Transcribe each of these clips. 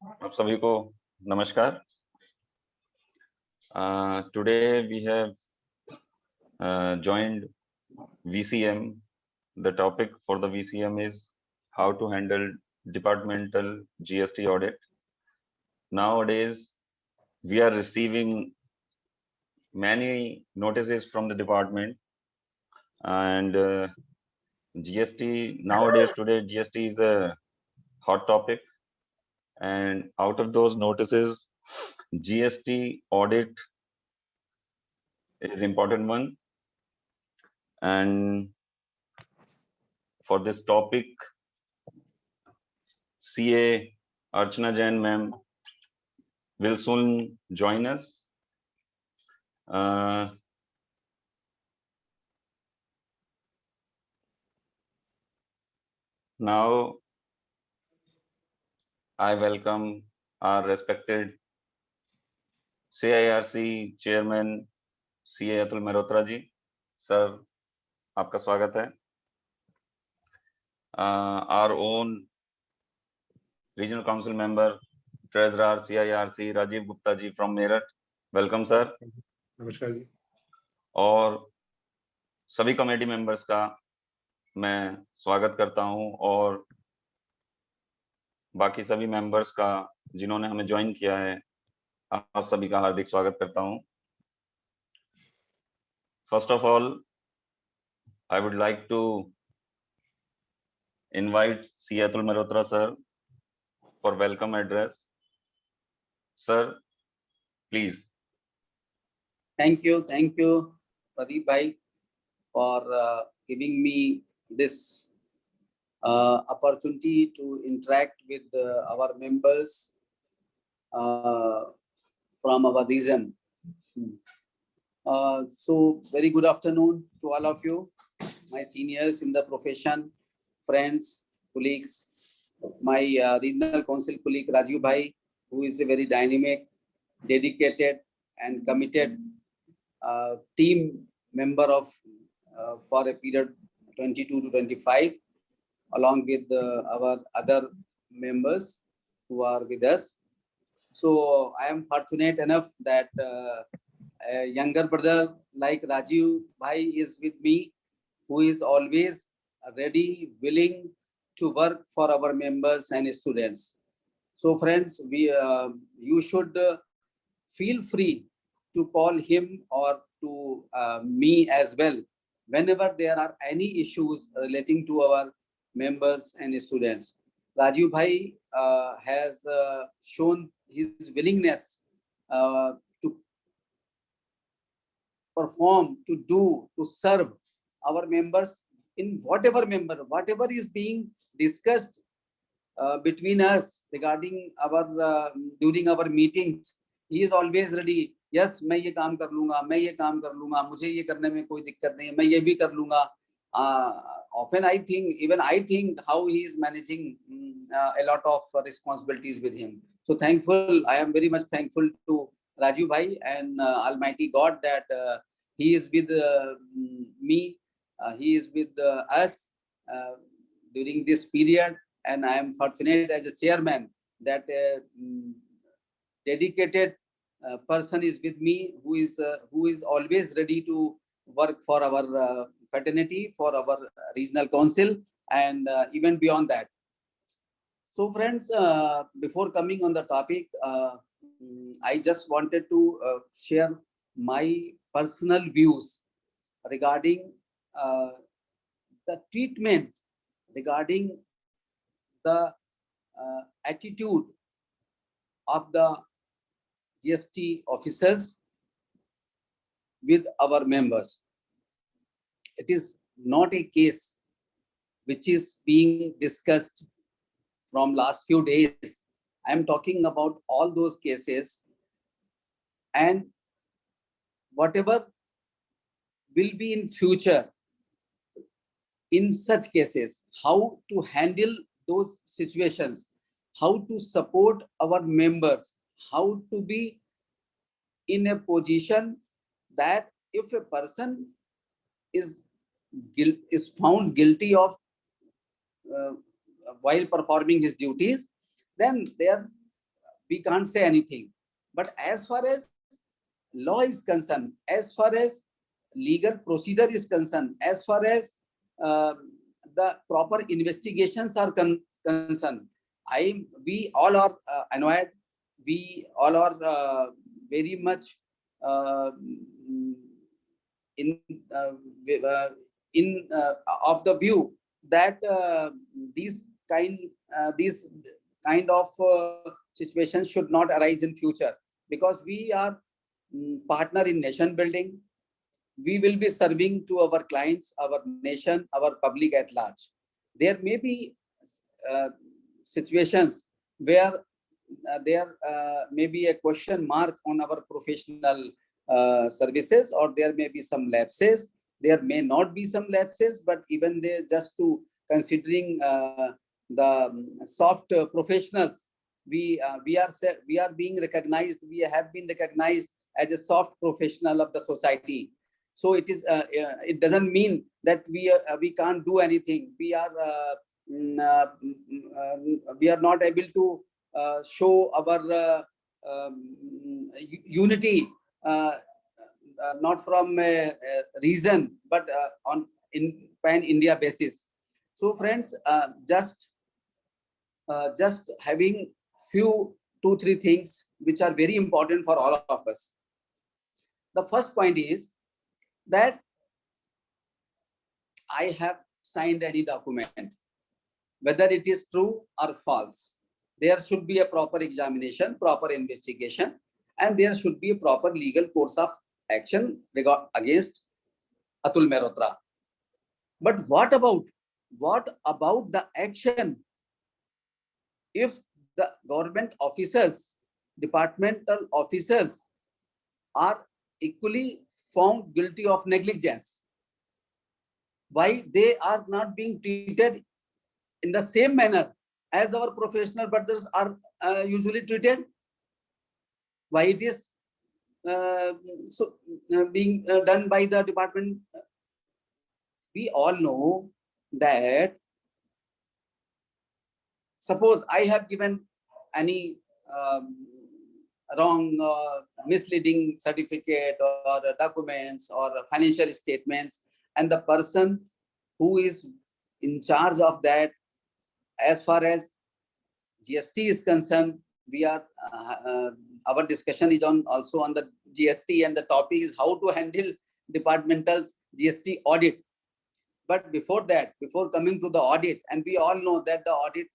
आप सभी को नमस्कार. Today we have joined VCM. The topic for the VCM is how to handle departmental GST audit. Nowadays, we are receiving many notices from the department, and GST nowadays today GST is a hot topic, and out of those notices, GST audit is important one. And for this topic, CA Archana Jain ma'am will soon join us. Now, I welcome our respected CIRC Chairman CA Atul Mehrotra ji. Sir, आपका स्वागत है. Our own Regional Council Member, Treasurer CIRC Rajiv Gupta ji from Meerut. Welcome, sir. नमस्कार जी. और सभी committee members का मैं स्वागत करता हूं और बाकी सभी मेंबर्स का जिन्होंने हमें ज्वाइन किया है, आप सभी का हार्दिक स्वागत करता हूं. First of all, I would like to invite C. Atul Mehrotra sir for welcome address. Sir, please. Thank you, Pradeep bhai, for giving me this opportunity to interact with our members from our region. So, very good afternoon to all of you, my seniors in the profession, friends, colleagues, my regional council colleague Rajiv bhai, who is a very dynamic, dedicated, and committed team member of for a period 22 to 25, along with our other members who are with us. So I am fortunate enough that a younger brother like Rajiv bhai is with me, who is always ready, willing to work for our members and students. So friends, you should feel free to call him or to me as well whenever there are any issues relating to our members and students. Rajiv bhai has shown his willingness to perform, to do, to serve our members in whatever is being discussed between us regarding our during our meetings. He is always ready. Yes, मैं ये काम कर लूँगा, मैं ये काम कर लूँगा, मुझे ये करने में कोई दिक्कत नहीं है, मैं ये भी कर लूँगा. Often I think how he is managing a lot of responsibilities with him. So thankful, I am very much thankful to Rajiv bhai and Almighty God that he is with me, he is with us during this period, and I am fortunate as a chairman that dedicated person is with me, who is always ready to work for our fraternity, for our regional council, and even beyond that. So friends, before coming on the topic, I just wanted to share my personal views regarding the treatment, regarding the attitude of the GST officers with our members. It is not a case which is being discussed from last few days. I am talking about all those cases, and whatever will be in future in such cases, how to handle those situations, how to support our members, how to be in a position that if a person is found guilty of while performing his duties, then there we can't say anything. But as far as law is concerned, as far as legal procedure is concerned, as far as the proper investigations are concerned, we all are annoyed. We all are very much in of the view that these kind of situations should not arise in future, because we are partner in nation building. We will be serving to our clients, our nation, our public at large. There may be situations where there may be a question mark on our professional services, or there may be some lapses. There may not be some lapses, but even there, just to considering the soft professionals, we are being recognized. We have been recognized as a soft professional of the society. So it is it doesn't mean that we can't do anything. We are not able to show our unity, not from a reason, but on in pan India basis. So friends, just having few 2-3 things which are very important for all of us. The first point is that I have signed any document, whether it is true or false. There should be a proper examination, proper investigation, and there should be a proper legal course of action against Atul Mehrotra. But what about the action if the government officers, departmental officers are equally found guilty of negligence? Why they are not being treated in the same manner as our professional brothers are usually treated? Why it is being done by the department? We all know that suppose I have given any wrong misleading certificate or documents or financial statements, and the person who is in charge of that, as far as GST is concerned, we are our discussion is also on the GST, and the topic is how to handle departmental GST audit. But before that, before coming to the audit, and we all know that the audit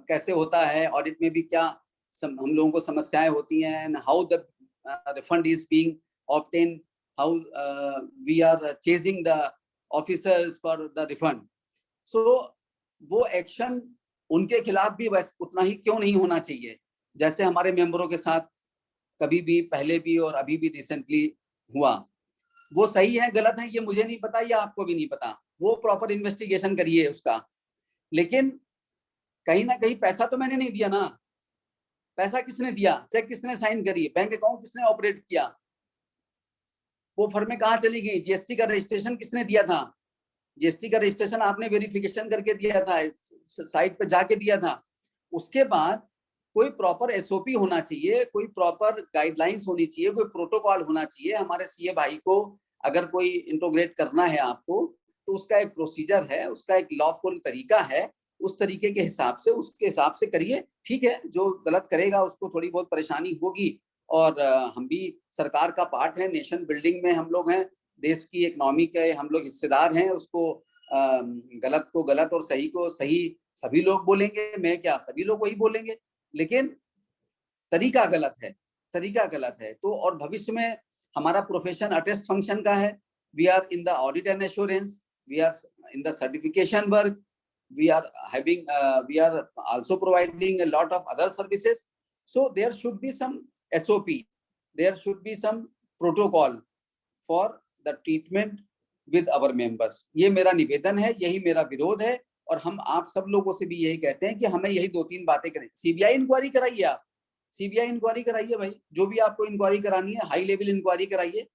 कैसे होता है, audit में भी क्या हम लोगों को समस्याएं होती हैं, and how the refund is being obtained, how we are chasing the officers for the refund. So वो एक्शन उनके खिलाफ भी बस उतना ही क्यों नहीं होना चाहिए, जैसे हमारे मेंबरों के साथ कभी भी पहले भी और अभी भी रिसेंटली हुआ? वो सही है गलत है ये मुझे नहीं पता, या आपको भी नहीं पता, वो प्रॉपर इन्वेस्टिगेशन करिए उसका। लेकिन कहीं ना कहीं पैसा तो मैंने नहीं दिया ना, पैसा किसने दिया, चेक किसने साइन करी, बैंक अकाउंट किसने ऑपरेट किया, वो फर्में कहाँ चली गई, जीएसटी का रजिस्ट्रेशन किसने दिया था, जीएसटी का रजिस्ट्रेशन आपने वेरिफिकेशन करके दिया था, साइट पे जाके दिया था। उसके बाद कोई प्रॉपर एसओपी होना चाहिए, कोई प्रॉपर गाइडलाइंस होनी चाहिए, कोई प्रोटोकॉल होना चाहिए। हमारे सीए भाई को अगर कोई इंट्रोग्रेट करना है आपको, तो उसका एक प्रोसीजर है, उसका एक लॉफुल तरीका है, उस तरीके के हिसाब से उसके हिसाब से करिए। ठीक है, जो गलत करेगा उसको थोड़ी बहुत परेशानी होगी, और हम भी सरकार का पार्ट है, नेशन बिल्डिंग में हम लोग हैं, देश की इकोनॉमी के हम लोग हिस्सेदार हैं। उसको गलत को गलत और सही को सही सभी लोग बोलेंगे, मैं क्या सभी लोग वही बोलेंगे, लेकिन तरीका गलत है, तरीका गलत है। तो और भविष्य में हमारा प्रोफेशन अटेस्ट फंक्शन का है, we are in the audit and assurance, we are in the certification work, we are having we are also providing a lot of other services. So there should be some SOP, there should be some protocol for the treatment with our members. ये मेरा निवेदन है, यही मेरा विरोध है, और हम आप सब लोगों से भी यही कहते हैं कि हमें यही 2-3 बातें करें। सीबीआई इंक्वायरी कराइए, आप सीबीआई इंक्वायरी कराइए भाई, जो भी आपको इंक्वायरी करानी है, हाई लेवल इंक्वायरी कराइए,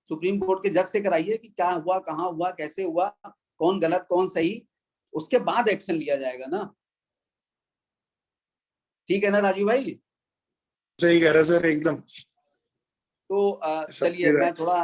सुप्रीम कोर्ट के जज से कराइए कि क्या हुआ, कहाँ हुआ, कैसे हुआ, कौन गलत कौन सही, उसके बाद एक्शन लिया जाएगा ना। ठीक है ना राजू भाई? सही कह रहे हैं सर एकदम। तो चलिए, मैं थोड़ा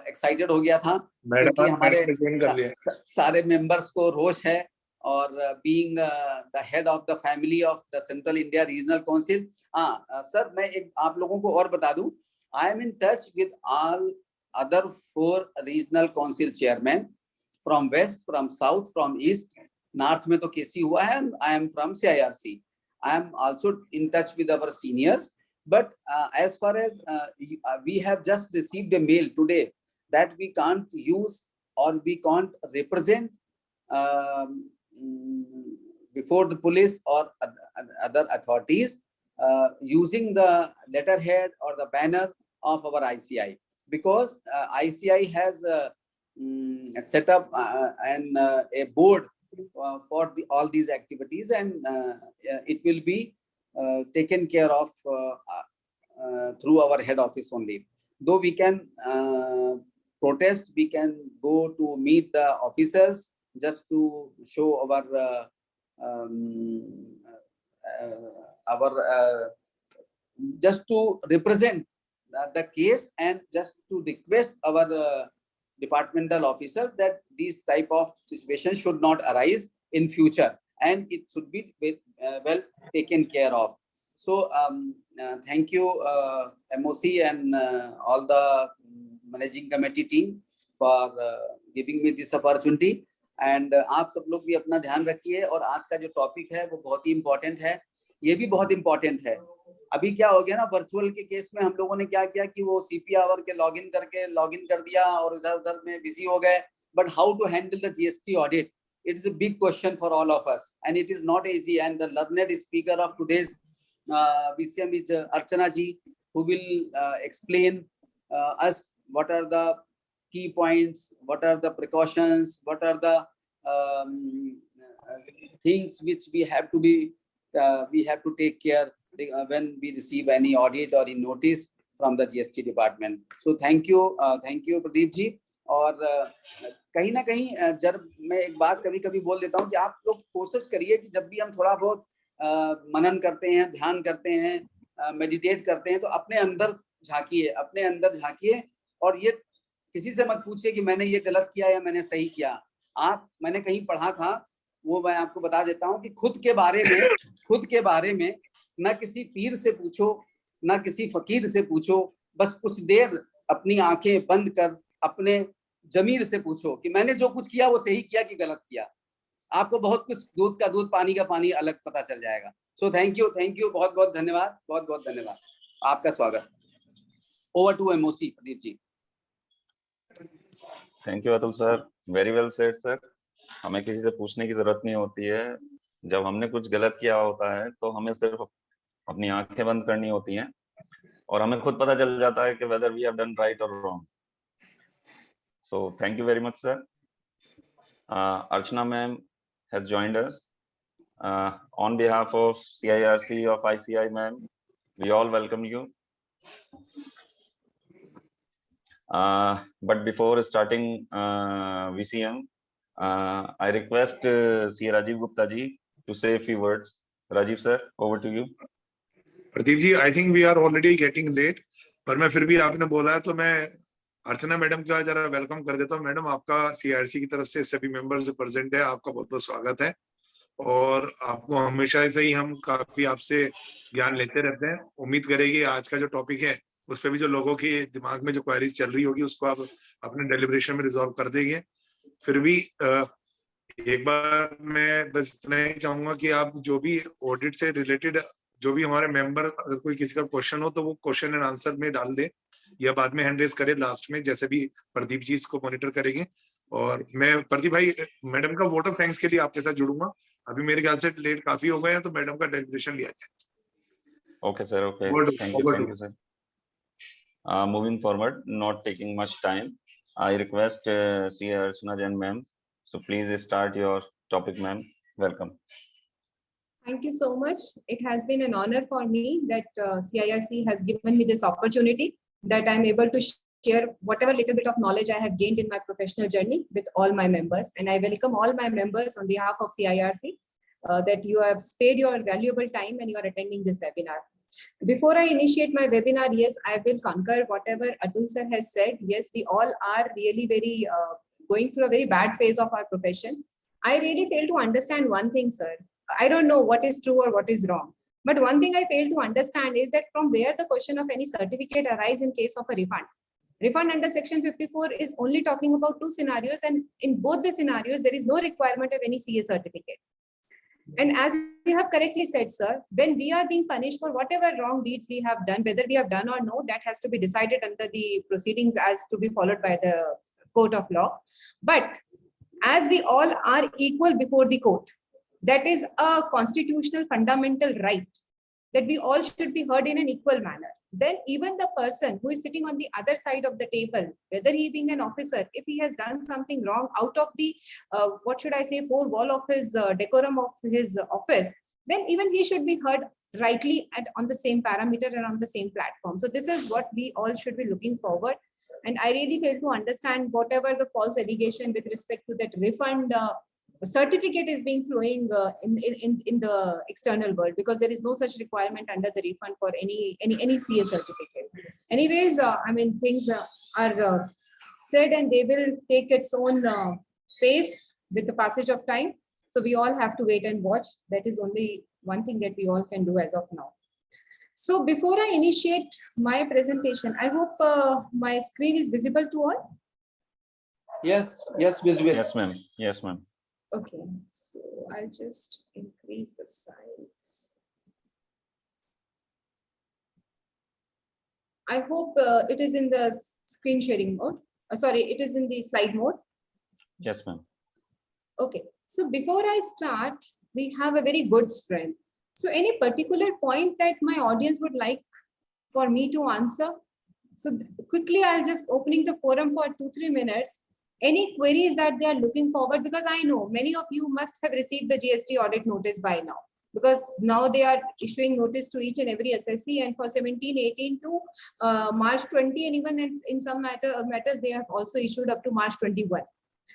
एक्साइटेड हो गया था क्योंकि हमारे सारे मेंबर्स को रोष है, और being the head of the family of the central India regional council. Sir, मैं एक आप लोगों को और बता दूं, I am in touch with all other 4 regional council chairmen from west, from south, from east. North में तो केसी हुआ है, I am from CIRC. I am also in touch with our seniors, but as far as we have just received a mail today that we can't use or we can't represent before the police or other authorities using the letterhead or the banner of our ICI. Because ICI has set up a board for all these activities, and it will be taken care of through our head office only. Though we can protest, we can go to meet the officers just to show just to represent the case and just to request our departmental officers that these type of situations should not arise in future, and it should be well taken care of. So thank you MOC and all the managing committee team for giving me this opportunity. And आप सब लोग भी अपना ध्यान रखिए, और आज का जो टॉपिक है वो बहुत ही इम्पोर्टेंट है, ये भी बहुत इम्पोर्टेंट है। अभी क्या हो गया ना, वर्चुअल के केस में हम लोगों ने क्या किया कि वो सीपी आवर के लॉगिन कर दिया और इधर उधर में बिजी हो गए। But how to handle the GST audit, it is a big question for all of us, and it is not easy. And the learned speaker of today's VCM is Archana ji, who will explain us what are the key points, what are the precautions, what are the things which we have to take care when we receive any audit or in notice from the GST department. So thank you Pradeep ji. और कहीं ना कहीं जब मैं एक बात कभी कभी बोल देता हूँ कि आप लोग कोशिश करिए कि जब भी हम थोड़ा बहुत मनन करते हैं, ध्यान करते हैं, मेडिटेट करते हैं, तो अपने अंदर झांकिए और ये किसी से मत पूछिए कि मैंने ये गलत किया या मैंने सही किया। मैंने कहीं पढ़ा था, वो मैं आपको बता देता हूँ कि खुद के बारे में ना किसी पीर से पूछो, ना किसी फकीर से पूछो, बस कुछ देर अपनी आंखें बंद कर अपने जमीर से पूछो कि मैंने जो कुछ किया वो सही किया कि गलत किया। आपको बहुत कुछ, दूध का दूध पानी का पानी अलग पता चल जाएगा। सो थैंक यू, बहुत बहुत धन्यवाद, आपका स्वागत। Over to MOC Pradeep ji. Thank you Atul sir, very well said sir. हमें किसी से पूछने की जरूरत नहीं होती है। जब हमने कुछ गलत किया होता है तो हमें सिर्फ अपनी आंखें बंद करनी होती हैं और हमें खुद पता चल जाता है कि whether we have done right or wrong. So thank you very much, sir. Archana ma'am has joined us. On behalf of CIRC of ICI ma'am, we all welcome you. But before starting VCM, I request C. Rajiv Gupta ji to say a few words. Rajiv sir, over to you. Pradeep ji, I think we are already getting late, पर मैं फिर भी आपने बोला है तो मैं अर्चना madam का जरा वेलकम कर देता हूँ। मैडम, आपका सीआरसी की तरफ से सभी मेंबर जो प्रेजेंट है, आपका बहुत बहुत स्वागत है। और आपको हमेशा से ही हम काफी आपसे ज्ञान लेते रहते हैं। उम्मीद करेंगे आज का जो टॉपिक है उस पर भी जो लोगों के दिमाग में जो क्वेरीज चल रही होगी उसको आप अपने डेलिब्रेशन में रिजॉल्व कर देंगे। फिर भी एक बार मैं बस इतना ही चाहूंगा कि आप जो भी ऑडिट से रिलेटेड जो भी हमारे मेंबर, अगर कोई किसी का क्वेश्चन हो तो वो क्वेश्चन एंड आंसर में डाल दे या बाद में हैंड रेज करे लास्ट में, जैसे भी प्रदीप जी इसको मॉनिटर करेंगे। और मैं प्रदीप भाई मैडम का वोट ऑफ थैंक्स के लिए आपके साथ जुड़ूंगा। अभी मेरे ख्याल से लेट काफी हो गए हैं, तो मैडम का डेलिब्रेशन लिया जाए। Okay sir, okay, thank you sir. Moving forward, not taking much time, I request C. Archana Jain ma'am, so please start your topic ma'am. Welcome. Thank you so much. It has been an honor for me that CIRC has given me this opportunity, that I'm able to share whatever little bit of knowledge I have gained in my professional journey with all my members. And I welcome all my members on behalf of CIRC that you have spared your valuable time and you are attending this webinar. Before I initiate my webinar, yes, I will concur whatever Atul sir has said. Yes, we all are really very going through a very bad phase of our profession. I really fail to understand one thing, sir. I don't know what is true or what is wrong. But one thing I fail to understand is that from where the question of any certificate arises in case of a refund. Refund under section 54 is only talking about two scenarios, and in both the scenarios, there is no requirement of any CA certificate. And as you have correctly said, sir, when we are being punished for whatever wrong deeds we have done, whether we have done or no, that has to be decided under the proceedings as to be followed by the court of law. But as we all are equal before the court, that is a constitutional fundamental right, that we all should be heard in an equal manner. Then even the person who is sitting on the other side of the table, whether he being an officer, if he has done something wrong out of the, what should I say, four wall of his decorum of his office, then even he should be heard rightly and on the same parameter and on the same platform. So this is what we all should be looking forward. And I really fail to understand whatever the false allegation with respect to that refund certificate is being flowing in the external world, because there is no such requirement under the refund for any CA certificate. Anyways, I mean, things are said and they will take its own pace with the passage of time. So we all have to wait and watch. That is only one thing that we all can do as of now. So before I initiate my presentation, I hope my screen is visible to all. Yes, visible. Yes, ma'am. Yes, ma'am. Okay, so I'll just increase the size. I hope it is in the screen sharing mode. Sorry, it is in the slide mode. Yes, ma'am. Okay, so before I start, we have a very good strength. So any particular point that my audience would like for me to answer? So quickly, I'll just opening the forum for 2-3 minutes. Any queries that they are looking forward, because I know many of you must have received the GST audit notice by now, because now they are issuing notice to each and every SSC, and for 17, 18 to March 20, and even in some matters they have also issued up to March 21.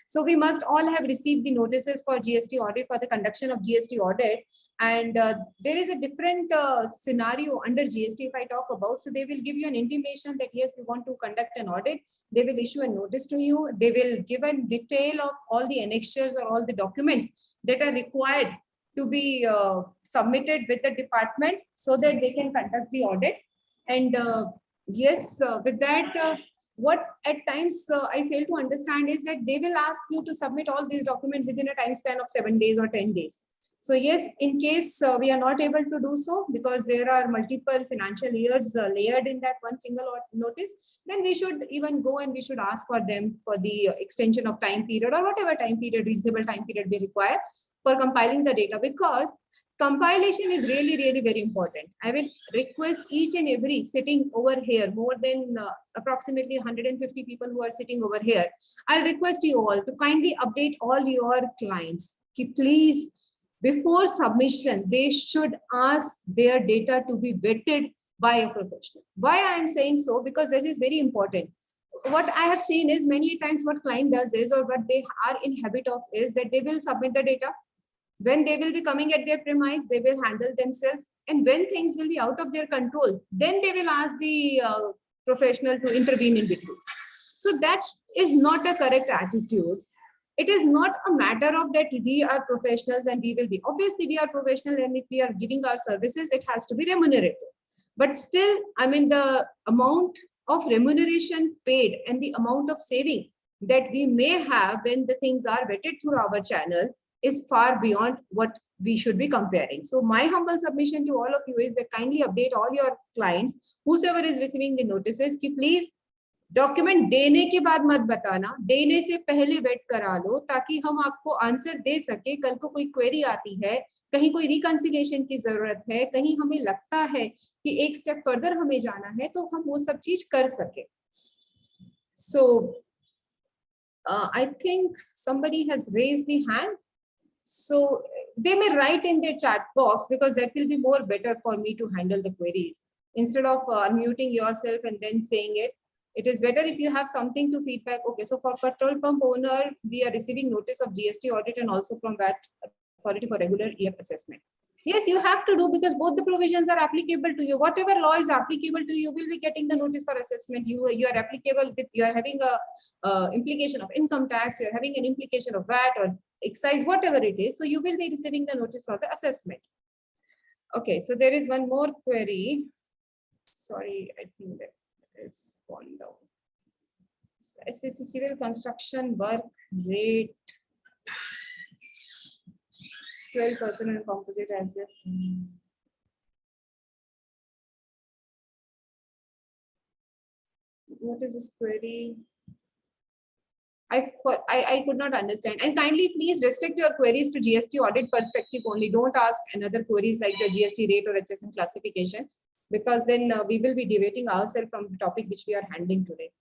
So we must all have received the notices for GST audit, for the conduction of GST audit. And there is a different scenario under GST if I talk about. So they will give you an intimation that yes, we want to conduct an audit. They will issue a notice to you. They will give a detail of all the annexures or all the documents that are required to be submitted with the department so that they can conduct the audit. And yes, with that, what at times I fail to understand is that they will ask you to submit all these documents within a time span of 7 days or 10 days. So yes, in case we are not able to do so because there are multiple financial years layered in that one single notice, then we should even go and we should ask for them for the extension of time period or whatever time period, reasonable time period we require for compiling the data, because compilation is really, really very important. I will request each and every sitting over here, more than approximately 150 people who are sitting over here. I'll request you all to kindly update all your clients. Please, before submission, they should ask their data to be vetted by a professional. Why I am saying so? Because this is very important. What I have seen is many times what client does is, or what they are in habit of is that they will submit the data. When they will be coming at their premise, they will handle themselves. And when things will be out of their control, then they will ask the professional to intervene in between. So that is not a correct attitude. It is not a matter of that we are professionals and we will be. Obviously, we are professional, and if we are giving our services, it has to be remunerated. But still, I mean, the amount of remuneration paid and the amount of saving that we may have when the things are vetted through our channel is far beyond what we should be comparing. So my humble submission to all of you is that kindly update all your clients, whosoever is receiving the notices, कि please document देने के बाद मत बताना, देने से पहले wait करा लो ताकि हम आपको आंसर दे सके. कल को कोई क्वेरी आती है, कहीं कोई रिकंसिलिएशन की जरूरत है, कहीं हमें लगता है कि एक स्टेप फर्दर हमें जाना है, तो हम वो सब चीज कर सके. So I think somebody has raised the hand. So they may write in their chat box, because that will be more better for me to handle the queries. Instead of unmuting yourself and then saying it, it is better if you have something to feedback. Okay, so for petrol pump owner, we are receiving notice of GST audit and also from VAT authority for regular EF assessment. Yes, you have to do, because both the provisions are applicable to you. Whatever law is applicable to you, will be getting the notice for assessment. You are applicable with, you are having a implication of income tax, you are having an implication of VAT or excise, whatever it is. So you will be receiving the notice for the assessment. Okay, so there is one more query. Sorry, I think that is gone down. SSC civil construction work rate 12% and composite answer. What is this query? I could not understand. And kindly please restrict your queries to GST audit perspective only. Don't ask another queries like the GST rate or HSN classification, because then we will be deviating ourselves from the topic which we are handling today.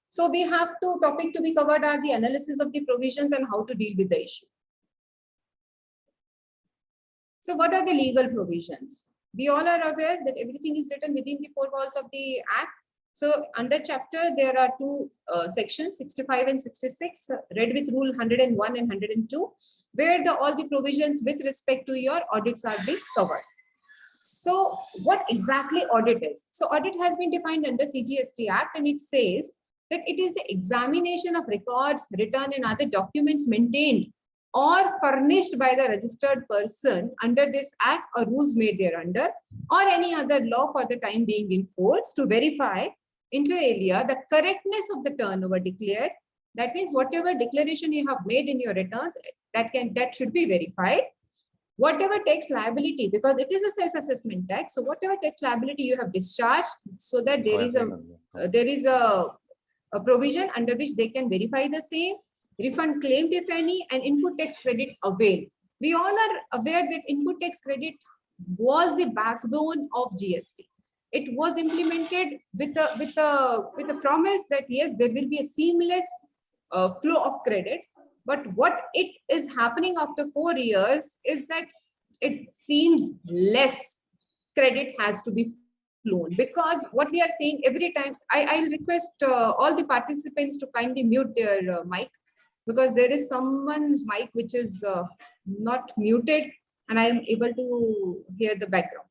So we have two topics to be covered are the analysis of the provisions and how to deal with the issue. So what are the legal provisions? We all are aware that everything is written within the four walls of the Act. So under chapter, there are two sections, 65 and 66, read with rule 101 and 102, where all the provisions with respect to your audits are being covered. So what exactly audit is? So audit has been defined under CGST Act, and it says that it is the examination of records, written and other documents maintained or furnished by the registered person under this Act or rules made thereunder, or any other law for the time being in force, to verify inter alia the correctness of the turnover declared. That means whatever declaration you have made in your returns, that should be verified. Whatever tax liability, because it is a self-assessment tax, so whatever tax liability you have discharged, so that there is a provision under which they can verify the same, refund claimed if any, and input tax credit availed. We all are aware that input tax credit was the backbone of GST. It was implemented with a promise that yes, there will be a seamless flow of credit. But what it is happening after 4 years is that it seems less credit has to be flown, because what we are saying every time, I'll request all the participants to kindly mute their mic, because there is someone's mic which is not muted and I am able to hear the background.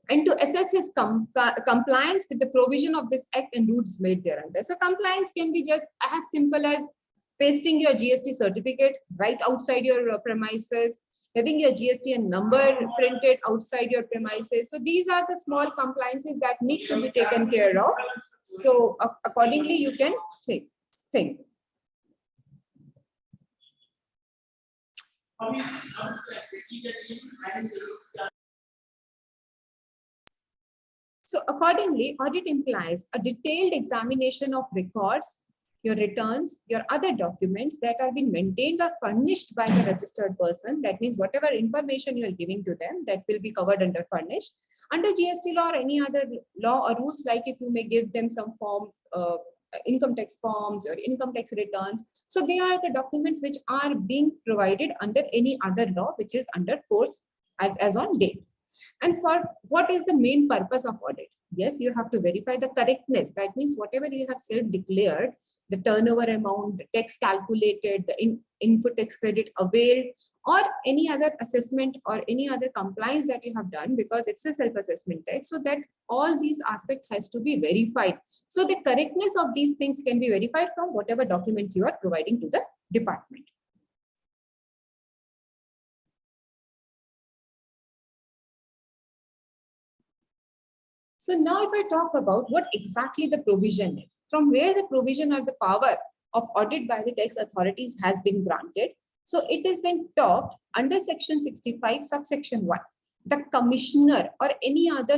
And to assess his compliance with the provision of this Act and rules made thereunder. So compliance can be just as simple as pasting your GST certificate right outside your premises, having your GST and number printed outside your premises. So these are the small compliances that need to be taken care of. So accordingly, you can think. So accordingly, audit implies a detailed examination of records, your returns, your other documents that are being maintained or furnished by the registered person. That means whatever information you are giving to them, that will be covered under furnished. Under GST law or any other law or rules, like if you may give them some form, income tax forms or income tax returns. So they are the documents which are being provided under any other law which is under force as on date. And for what is the main purpose of audit? Yes, you have to verify the correctness. That means whatever you have self-declared, the turnover amount, the tax calculated, the input tax credit availed, or any other assessment or any other compliance that you have done, because it's a self-assessment tax, so that all these aspects has to be verified. So the correctness of these things can be verified from whatever documents you are providing to the department. So now if I talk about what exactly the provision is, from where the provision or the power of audit by the tax authorities has been granted. So it has been taught under section 65, subsection 1. The commissioner or any other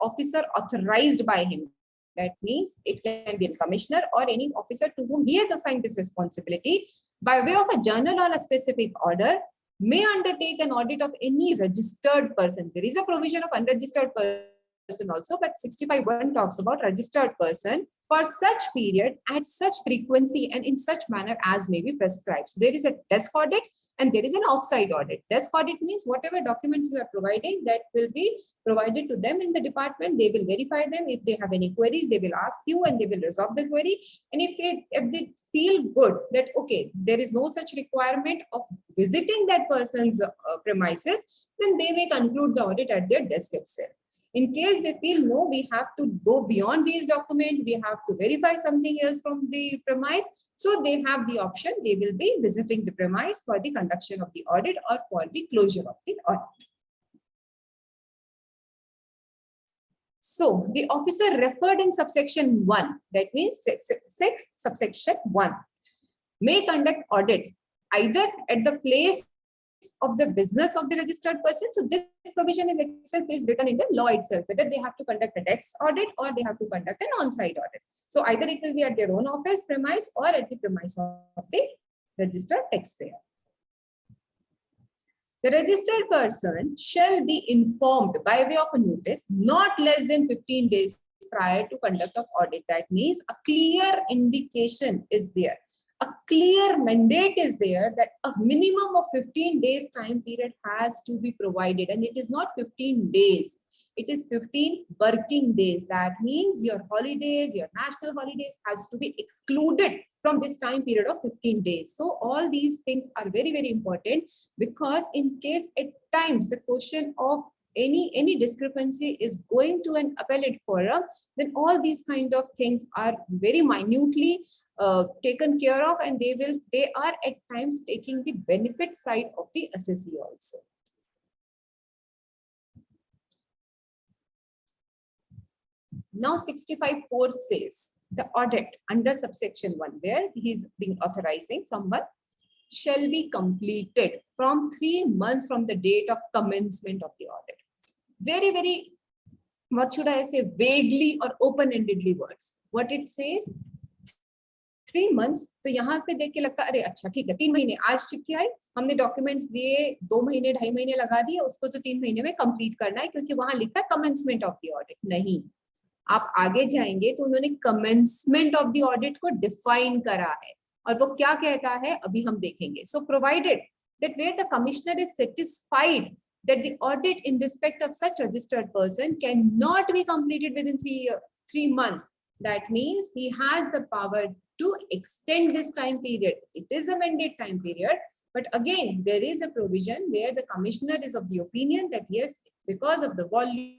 officer authorized by him. That means it can be a commissioner or any officer to whom he has assigned this responsibility, by way of a journal or a specific order, may undertake an audit of any registered person. There is a provision of unregistered person also, but 65(1) talks about registered person for such period, at such frequency and in such manner as may be prescribed. So there is a desk audit And there is an offsite audit. Desk audit means whatever documents you are providing, that will be provided to them in the department. They will verify them. If they have any queries, they will ask you and they will resolve the query. And if they feel good that, okay, there is no such requirement of visiting that person's premises, then they may conclude the audit at their desk itself. In case they feel, no, we have to go beyond these documents, we have to verify something else from the premise, so they have the option, they will be visiting the premise for the conduction of the audit or for the closure of the audit. So the officer referred in subsection 1, that means 6 subsection 1, may conduct audit either at the place of the business of the registered person. So this provision in itself is written in the law itself, whether they have to conduct a desk audit or they have to conduct an on-site audit. So either it will be at their own office premise or at the premise of the registered taxpayer. The registered person shall be informed by way of a notice not less than 15 days prior to conduct of audit. That means a clear indication is there. A clear mandate is there that a minimum of 15 days time period has to be provided, and it is not 15 days, it is 15 working days. That means your holidays, your national holidays has to be excluded from this time period of 15 days. So all these things are very, very important, because in case at times the question of any discrepancy is going to an appellate forum, then all these kind of things are very minutely taken care of, and they are at times taking the benefit side of the assessee also. Now 65(4) says the audit under subsection 1, where he is being authorizing someone, shall be completed from 3 months from the date of commencement of the audit. Very, very, what should I say, vaguely or open-endedly words. What it says, 3 months, तो यहाँ पे देख के लगता है अरे अच्छा ठीक है 3 महीने, आज चिट्ठी आई, हमने डॉक्यूमेंट्स दिए, 2 महीने 2.5 महीने लगा दिए, उसको तो 3 महीने में कंप्लीट करना है क्योंकि वहां लिखा है कमेंसमेंट ऑफ द ऑडिट. नहीं, आप आगे जाएंगे तो उन्होंने कमेंसमेंट ऑफ द ऑडिट को डिफाइन करा है, और वो क्या कहता है अभी हम देखेंगे. So provided that where the commissioner is satisfied that the audit in respect of such registered person cannot be completed within 3 months. That means he has the power to extend this time period. It is a mandate time period, but again, there is a provision where the commissioner is of the opinion that yes, because of the volume,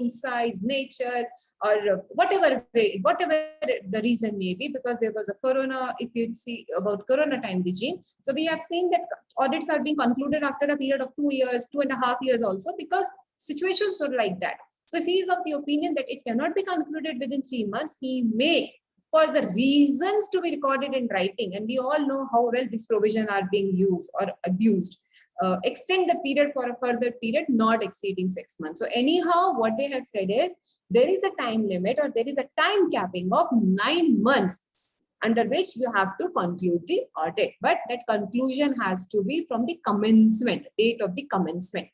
size, nature, or whatever the reason may be, because there was a corona, if you see about corona time regime. So we have seen that audits are being concluded after a period of 2 years, 2.5 years also, because situations are like that. So if he is of the opinion that it cannot be concluded within 3 months, he may, for the reasons to be recorded in writing, and we all know how well this provision are being used or abused, extend the period for a further period not exceeding 6 months. So anyhow, what they have said is there is a time limit, or there is a time capping of 9 months under which you have to conclude the audit, but that conclusion has to be from the commencement, date of the commencement.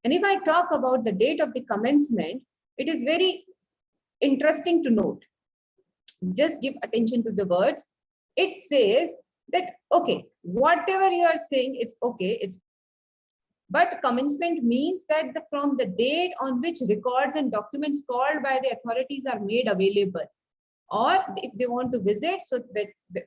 And if I talk about the date of the commencement, it is very interesting to note. Just give attention to the words. It says that, okay, whatever you are saying, it's okay, but commencement means that from the date on which records and documents called by the authorities are made available, or if they want to visit, so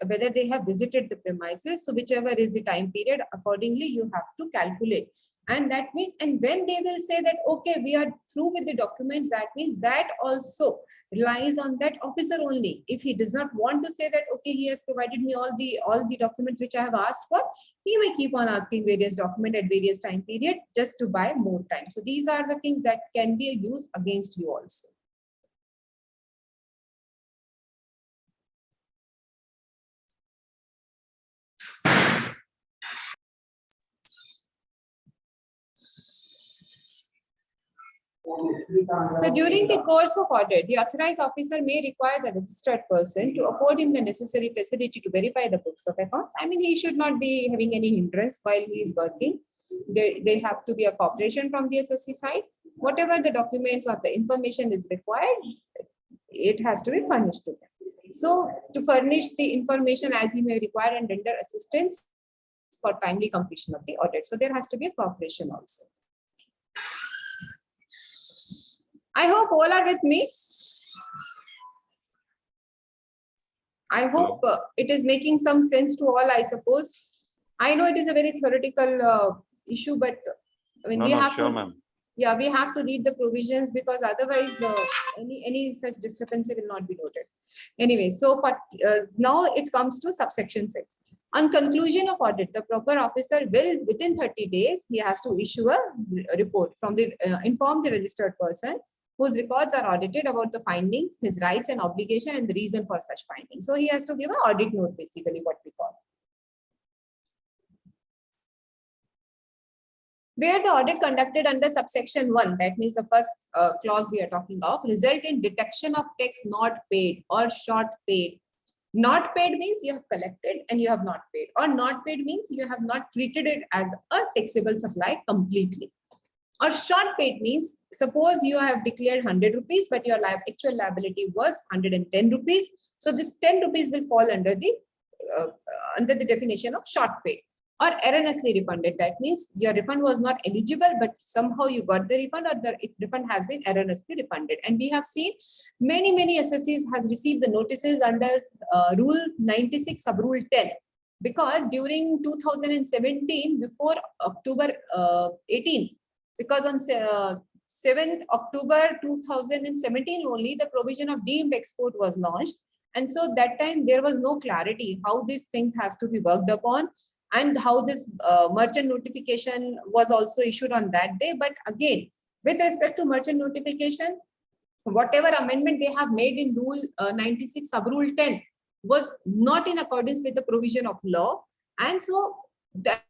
whether they have visited the premises, so whichever is the time period, accordingly you have to calculate. And that means, and when they will say that, okay, we are through with the documents, that means that also relies on that officer only. If he does not want to say that, okay, he has provided me all the documents which I have asked for, he may keep on asking various documents at various time period just to buy more time. So these are the things that can be used against you also. So during the course of audit, the authorized officer may require the registered person to afford him the necessary facility to verify the books of account. I mean, he should not be having any hindrance while he is working. They have to be a cooperation from the assessee side. Whatever the documents or the information is required, it has to be furnished to them. So to furnish the information as he may require and render assistance for timely completion of the audit. So there has to be a cooperation also. I hope all are with me. I hope it is making some sense to all, I suppose. I know it is a very theoretical issue, but when we have sure, to, ma'am. yeah, we have to read the provisions, because otherwise any such discrepancy will not be noted. Anyway, so for, now it comes to subsection 6. On conclusion of audit, the proper officer will, within 30 days, he has to issue a report from the inform the registered person whose records are audited about the findings, his rights and obligation, and the reason for such findings. So he has to give an audit note, basically what we call. Where the audit conducted under subsection 1, that means the first clause we are talking of, result in detection of tax not paid or short paid. Not paid means you have collected and you have not paid, or not paid means you have not treated it as a taxable supply completely. Or short paid means, suppose you have declared 100 rupees, but your actual liability was 110 rupees. So this 10 rupees will fall under the definition of short paid. Or erroneously refunded, that means your refund was not eligible, but somehow you got the refund, or the refund has been erroneously refunded. And we have seen many SSCs has received the notices under Rule 96 sub Rule 10, because during 2017, before October 18, because on 7th October 2017 only, the provision of deemed export was launched. And so that time there was no clarity how these things has to be worked upon, and how this merchant notification was also issued on that day. But again, with respect to merchant notification, whatever amendment they have made in Rule 96 sub Rule 10 was not in accordance with the provision of law. And so that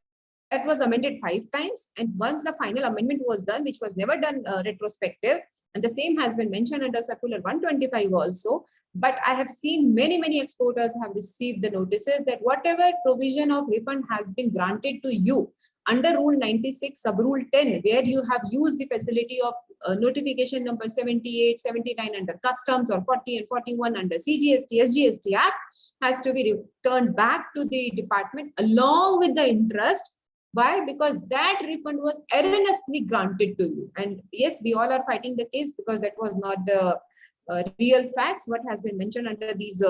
was amended 5 times. And once the final amendment was done, which was never done retrospective, and the same has been mentioned under Circular 125 also. But I have seen many exporters have received the notices that whatever provision of refund has been granted to you under Rule 96 sub Rule 10, where you have used the facility of notification number 78, 79 under customs, or 40 and 41 under CGST, SGST Act, has to be returned back to the department along with the interest. Why? Because that refund was erroneously granted to you. And yes, we all are fighting the case, because that was not the real facts what has been mentioned under these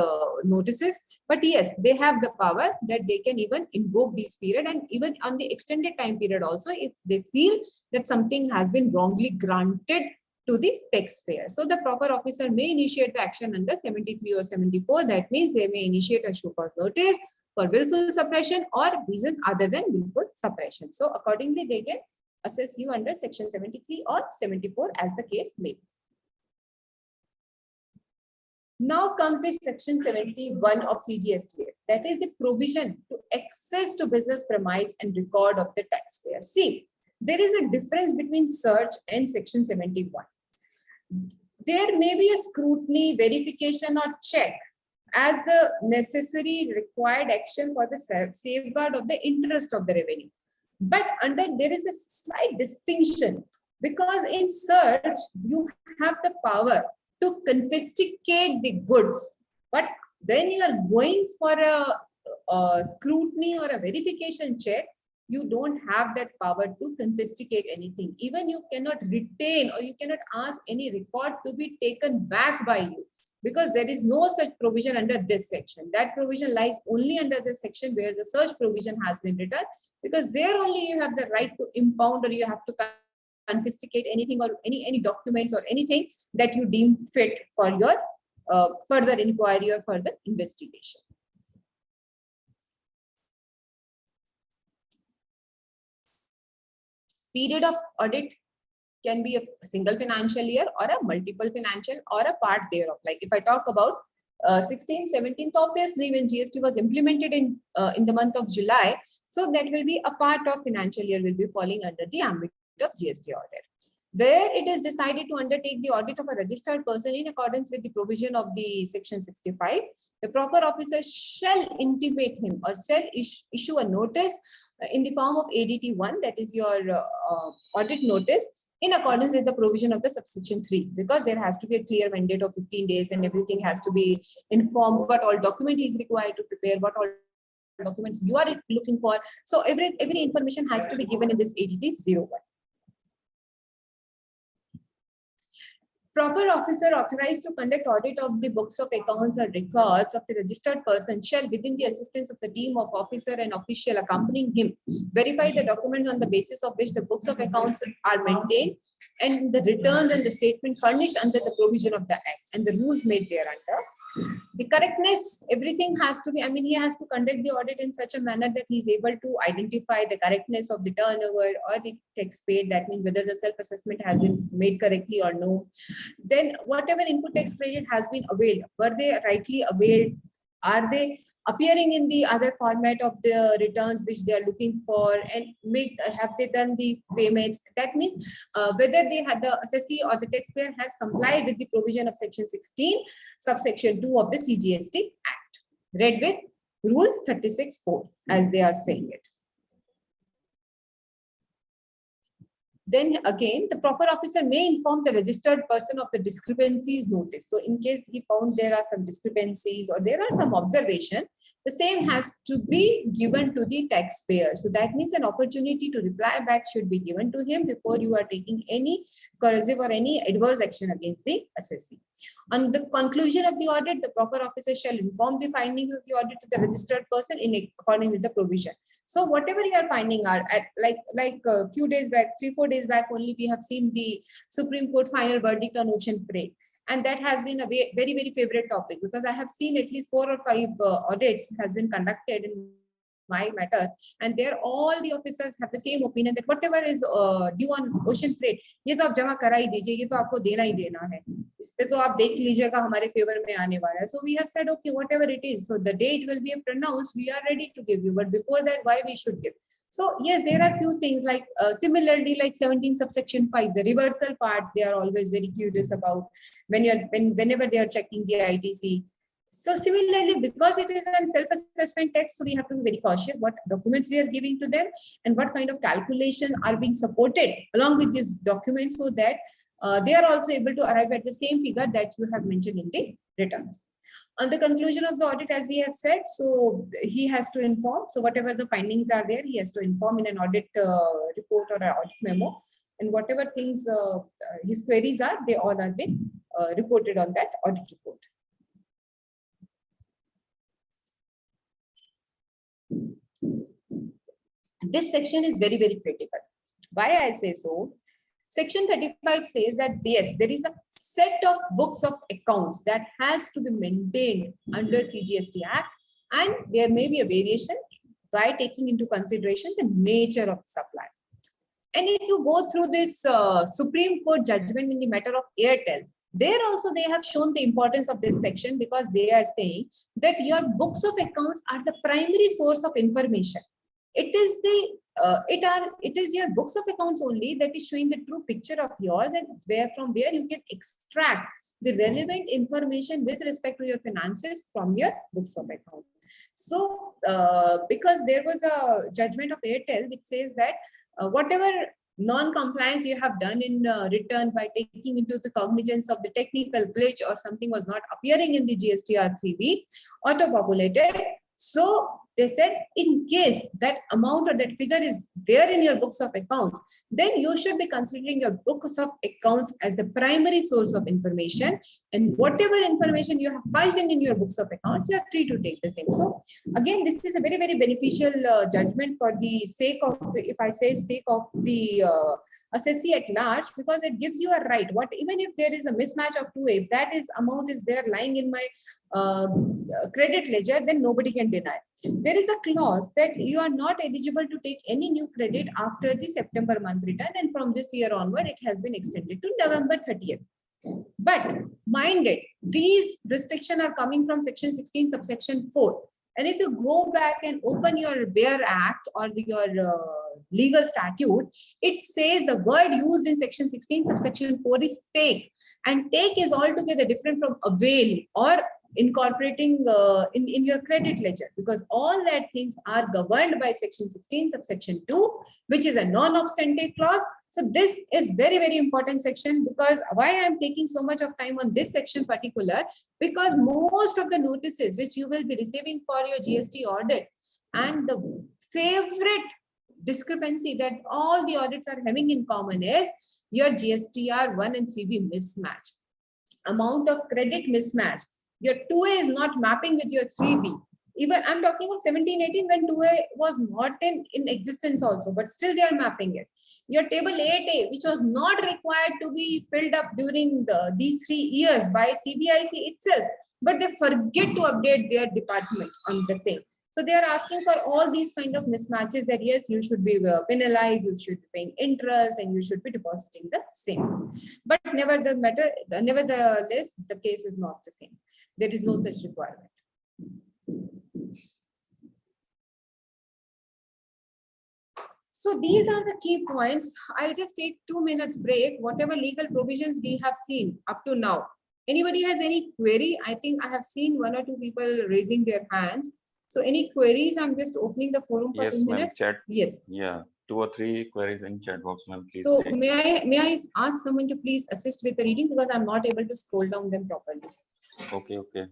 notices. But yes, they have the power that they can even invoke this period, and even on the extended time period also, if they feel that something has been wrongly granted to the taxpayer. So the proper officer may initiate the action under 73 or 74. That means they may initiate a show cause notice for willful suppression or reasons other than willful suppression. So accordingly, they can assess you under section 73 or 74 as the case may be. Now comes the section 71 of CGST. That is the provision to access to business premise and record of the taxpayer. See, there is a difference between search and section 71. There may be a scrutiny, verification, or check as the necessary required action for the safeguard of the interest of the revenue. But there is a slight distinction, because in search, you have the power to confiscate the goods. But when you are going for a scrutiny or a verification check, you don't have that power to confiscate anything. Even you cannot retain, or you cannot ask any record to be taken back by you, because there is no such provision under this section. That provision lies only under this section where the search provision has been written, because there only you have the right to impound, or you have to confiscate anything, or any documents or anything that you deem fit for your further inquiry or further investigation. Period of audit can be a single financial year or a multiple financial or a part thereof. Like if I talk about 16th, 17th, obviously when GST was implemented in the month of July, so that will be a part of financial year will be falling under the ambit of GST audit. Where it is decided to undertake the audit of a registered person in accordance with the provision of the section 65, the proper officer shall intimate him or shall issue a notice in the form of ADT 1, that is your audit notice, in accordance with the provision of the subsection 3, because there has to be a clear mandate of 15 days and everything has to be informed, what all document is required to prepare, what all documents you are looking for. So every information has to be given in this ADT 01. Proper officer authorized to conduct audit of the books of accounts or records of the registered person shall, within the assistance of the team of officer and official accompanying him, verify the documents on the basis of which the books of accounts are maintained and the returns and the statement furnished under the provision of the Act and the rules made thereunder. The correctness, everything has to be, I mean, he has to conduct the audit in such a manner that he is able to identify the correctness of the turnover or the tax paid. That means whether the self-assessment has been made correctly or no. Then whatever input tax credit has been availed, were they rightly availed? Are they appearing in the other format of the returns which they are looking for, and have they done the payments? That means whether they had the assessee or the taxpayer has complied with the provision of section 16 subsection 2 of the CGST Act, read with rule 36(4) as they are saying it. Then again, the proper officer may inform the registered person of the discrepancies noticed. So in case he found there are some discrepancies or there are some observation, the same has to be given to the taxpayer. So that means an opportunity to reply back should be given to him before you are taking any corrosive or any adverse action against the assessee. On the conclusion of the audit, the proper officer shall inform the findings of the audit to the registered person in according with the provision. So whatever you are finding are at like a few days back, 3-4 days back only, we have seen the Supreme Court final verdict on ocean freight. And that has been a very, very favorite topic, because I have seen at least 4 or 5 audits has been conducted in my matter, and there all the officers have the same opinion that whatever is due on ocean freight, ये तो आप जमा करा ही दीजिए, ये तो आपको देना ही देना है, इस पे तो आप देख लीजिएगा हमारे फेवर में आने वाला है. So we have said okay, whatever it is, so the day it will be pronounced, we are ready to give you, but before that, why we should give? So yes, there are few things like similarly like 17 subsection 5, the reversal part, they are always very curious about whenever they are checking the ITC. So similarly, because it is a self-assessment text, so we have to be very cautious what documents we are giving to them and what kind of calculation are being supported along with these documents, so that they are also able to arrive at the same figure that you have mentioned in the returns. On the conclusion of the audit, as we have said, so he has to inform. So whatever the findings are there, he has to inform in an audit report or an audit memo, and whatever things his queries are, they all are been reported on that audit report. This section is very, very critical. Why I say so? Section 35 says that yes, there is a set of books of accounts that has to be maintained under CGST Act, and there may be a variation by taking into consideration the nature of the supply. And if you go through this Supreme Court judgment in the matter of Airtel, there also they have shown the importance of this section, because they are saying that your books of accounts are the primary source of information. It is it is your books of accounts only that is showing the true picture of yours, and from where you can extract the relevant information with respect to your finances from your books of accounts. So because there was a judgment of Airtel which says that whatever non-compliance you have done in return by taking into the cognizance of the technical glitch or something was not appearing in the GSTR 3B auto-populated. So they said in case that amount or that figure is there in your books of accounts, then you should be considering your books of accounts as the primary source of information, and whatever information you have punched in your books of accounts, you are free to take the same. So again, this is a very, very beneficial judgment for the sake of, if I say sake of the assessee at large, because it gives you a right. Even if there is a mismatch of 2, if that amount is there lying in my credit ledger, then nobody can deny. There is a clause that you are not eligible to take any new credit after the September month return, and from this year onward, it has been extended to November 30th. But mind it, these restrictions are coming from section 16 subsection 4. And if you go back and open your BEAR Act or your legal statute, it says the word used in section 16 subsection 4 is take, and take is altogether different from avail or incorporating in your credit ledger, because all that things are governed by section 16 subsection 2, which is a non-obstante clause. So this is very, very important section, because why I am taking so much of time on this section particular, because most of the notices which you will be receiving for your GST audit And the favorite discrepancy that all the audits are having in common is your GSTR 1 and 3B mismatch. Amount of credit mismatch. Your 2A is not mapping with your 3B. Even I'm talking of 17-18 when 2A was not in existence also, but still they are mapping it. Your table 8A, which was not required to be filled up during these 3 years by CBIC itself, but they forget to update their department on the same. So they are asking for all these kind of mismatches that yes, you should be penalized, you should be paying interest, and you should be depositing the same. But nevertheless, the case is not the same. There is no such requirement. So these are the key points. I'll just take 2 minutes break. Whatever legal provisions we have seen up to now. Anybody has any query? I think I have seen 1 or 2 people raising their hands. So any queries? I'm just opening the forum for 2 minutes. Chat. Yes. Yeah, 2 or 3 queries in chat box, ma'am. Please. So may I ask someone to please assist with the reading because I'm not able to scroll down them properly. Okay, okay.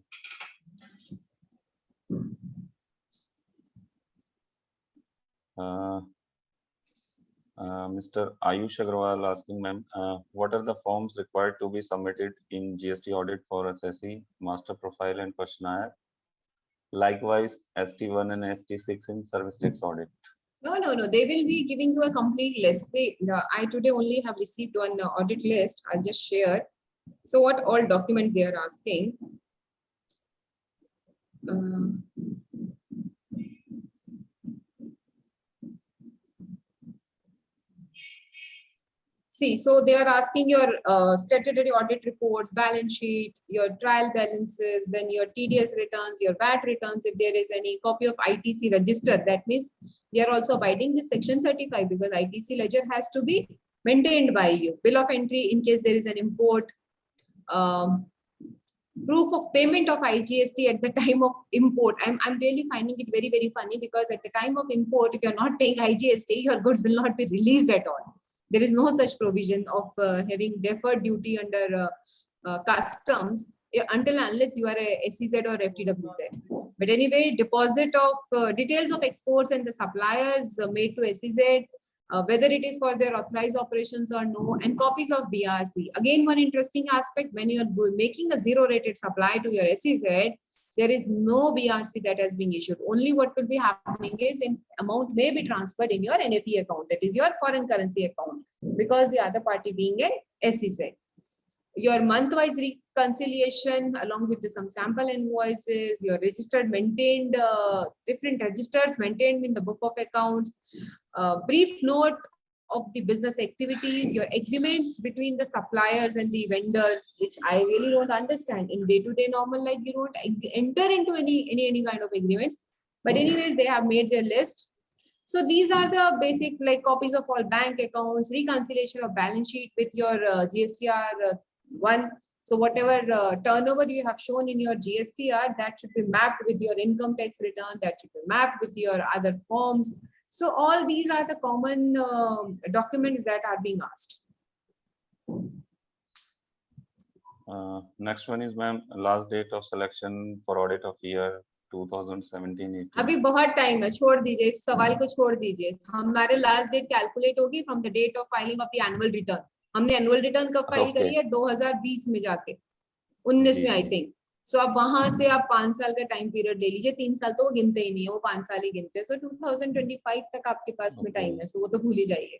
Mr. Ayush Agrawal asking, ma'am, what are the forms required to be submitted in GST audit for SSE, master profile and questionnaire? Likewise, ST1 and ST6 in service tax audit. No. They will be giving you a complete list. See, I today only have received one audit list. I'll just share. So what all documents they are asking? See, so they are asking your statutory audit reports, balance sheet, your trial balances, then your TDS returns, your VAT returns. If there is any copy of ITC register, that means we are also abiding this section 35 because ITC ledger has to be maintained by you. Bill of entry in case there is an import. Proof of payment of IGST at the time of import. I'm really finding it very, very funny because at the time of import, if you're not paying IGST, your goods will not be released at all. There is no such provision of having deferred duty under customs until unless you are a SEZ or FTWZ. But anyway, deposit of details of exports and the suppliers made to SEZ, whether it is for their authorized operations or no, and copies of BRC. Again, one interesting aspect, when you are making a zero-rated supply to your SEZ, there is no BRC that has been issued. Only what will be happening is an amount may be transferred in your NFE account, that is your foreign currency account, because the other party being an SEZ. Your month-wise reconciliation along with some sample invoices, your registered maintained, different registers maintained in the book of accounts, brief note of the business activities, your agreements between the suppliers and the vendors, which I really don't understand. In day-to-day normal life, you don't enter into any kind of agreements. But anyways, they have made their list. So these are the basic like copies of all bank accounts, reconciliation of balance sheet with your GSTR 1. So whatever turnover you have shown in your GSTR, that should be mapped with your income tax return, that should be mapped with your other forms. So all these are the common documents that are being asked. Next one is, ma'am, last date of selection for audit of year 2017-18. अभी बहुत time है, छोड़ दीजिए इस सवाल को, छोड़ दीजिए. हमारे लास्ट डेट कैलकुलेट होगी from the date of filing of the annual return. हमने एनुअल रिटर्न कब फाइल करी है? 2020 में जाके, 19 में आई थिंक. सो अब वहां से आप 5 साल का टाइम पीरियड ले लीजिए. 3 साल तो वो गिनते ही नहीं है, वो 5 साल ही गिनते हैं. तो 2025 तक आपके पास में टाइम है, सो वो तो भूल ही जाइए.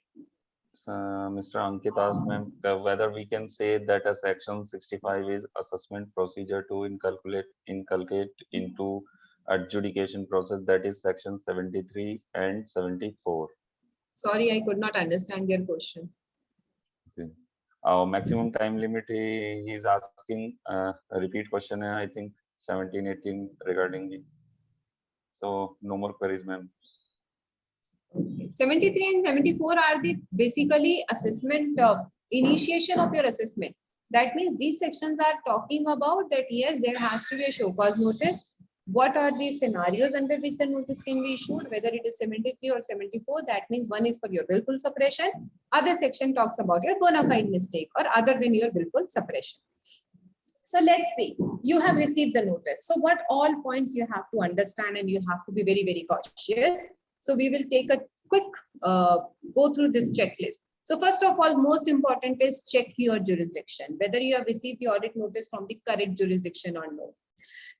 Mr. Ankit asked, ma'am, whether we can say that a section 65 is assessment procedure to inculcate into adjudication process, that is section 73 and 74. Sorry, I could not understand your question. Okay. Maximum time limit, he is asking a repeat question, I think 17-18 regarding it. So no more queries, ma'am. 73 and 74 are the basically assessment, initiation of your assessment. That means these sections are talking about that yes, there has to be a show cause notice. What are the scenarios under which the notice can be issued, whether it is 73 or 74? That means one is for your willful suppression. Other section talks about your bona fide mistake or other than your willful suppression. So let's see, you have received the notice. So what all points you have to understand, and you have to be very, very cautious. So we will take a quick go through this checklist. So first of all, most important is check your jurisdiction, whether you have received the audit notice from the correct jurisdiction or no.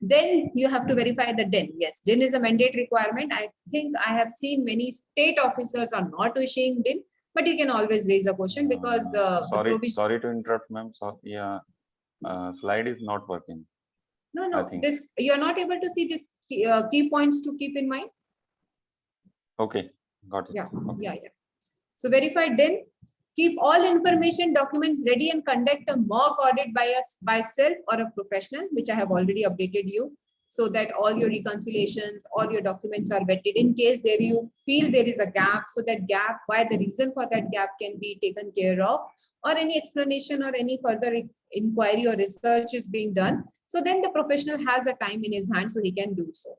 Then you have to verify the DIN. Yes, DIN is a mandate requirement. I think I have seen many state officers are not issuing DIN, but you can always raise a question because sorry to interrupt, ma'am. So yeah, slide is not working. No, this you're not able to see this key points to keep in mind. Okay, got it. Yeah, okay. yeah. So verify DIN. Keep all information documents ready and conduct a mock audit by self or a professional, which I have already updated you, so that all your reconciliations, all your documents are vetted. In case you feel there is a gap, so that gap, why the reason for that gap can be taken care of, or any explanation or any further inquiry or research is being done. So then the professional has the time in his hand, so he can do so.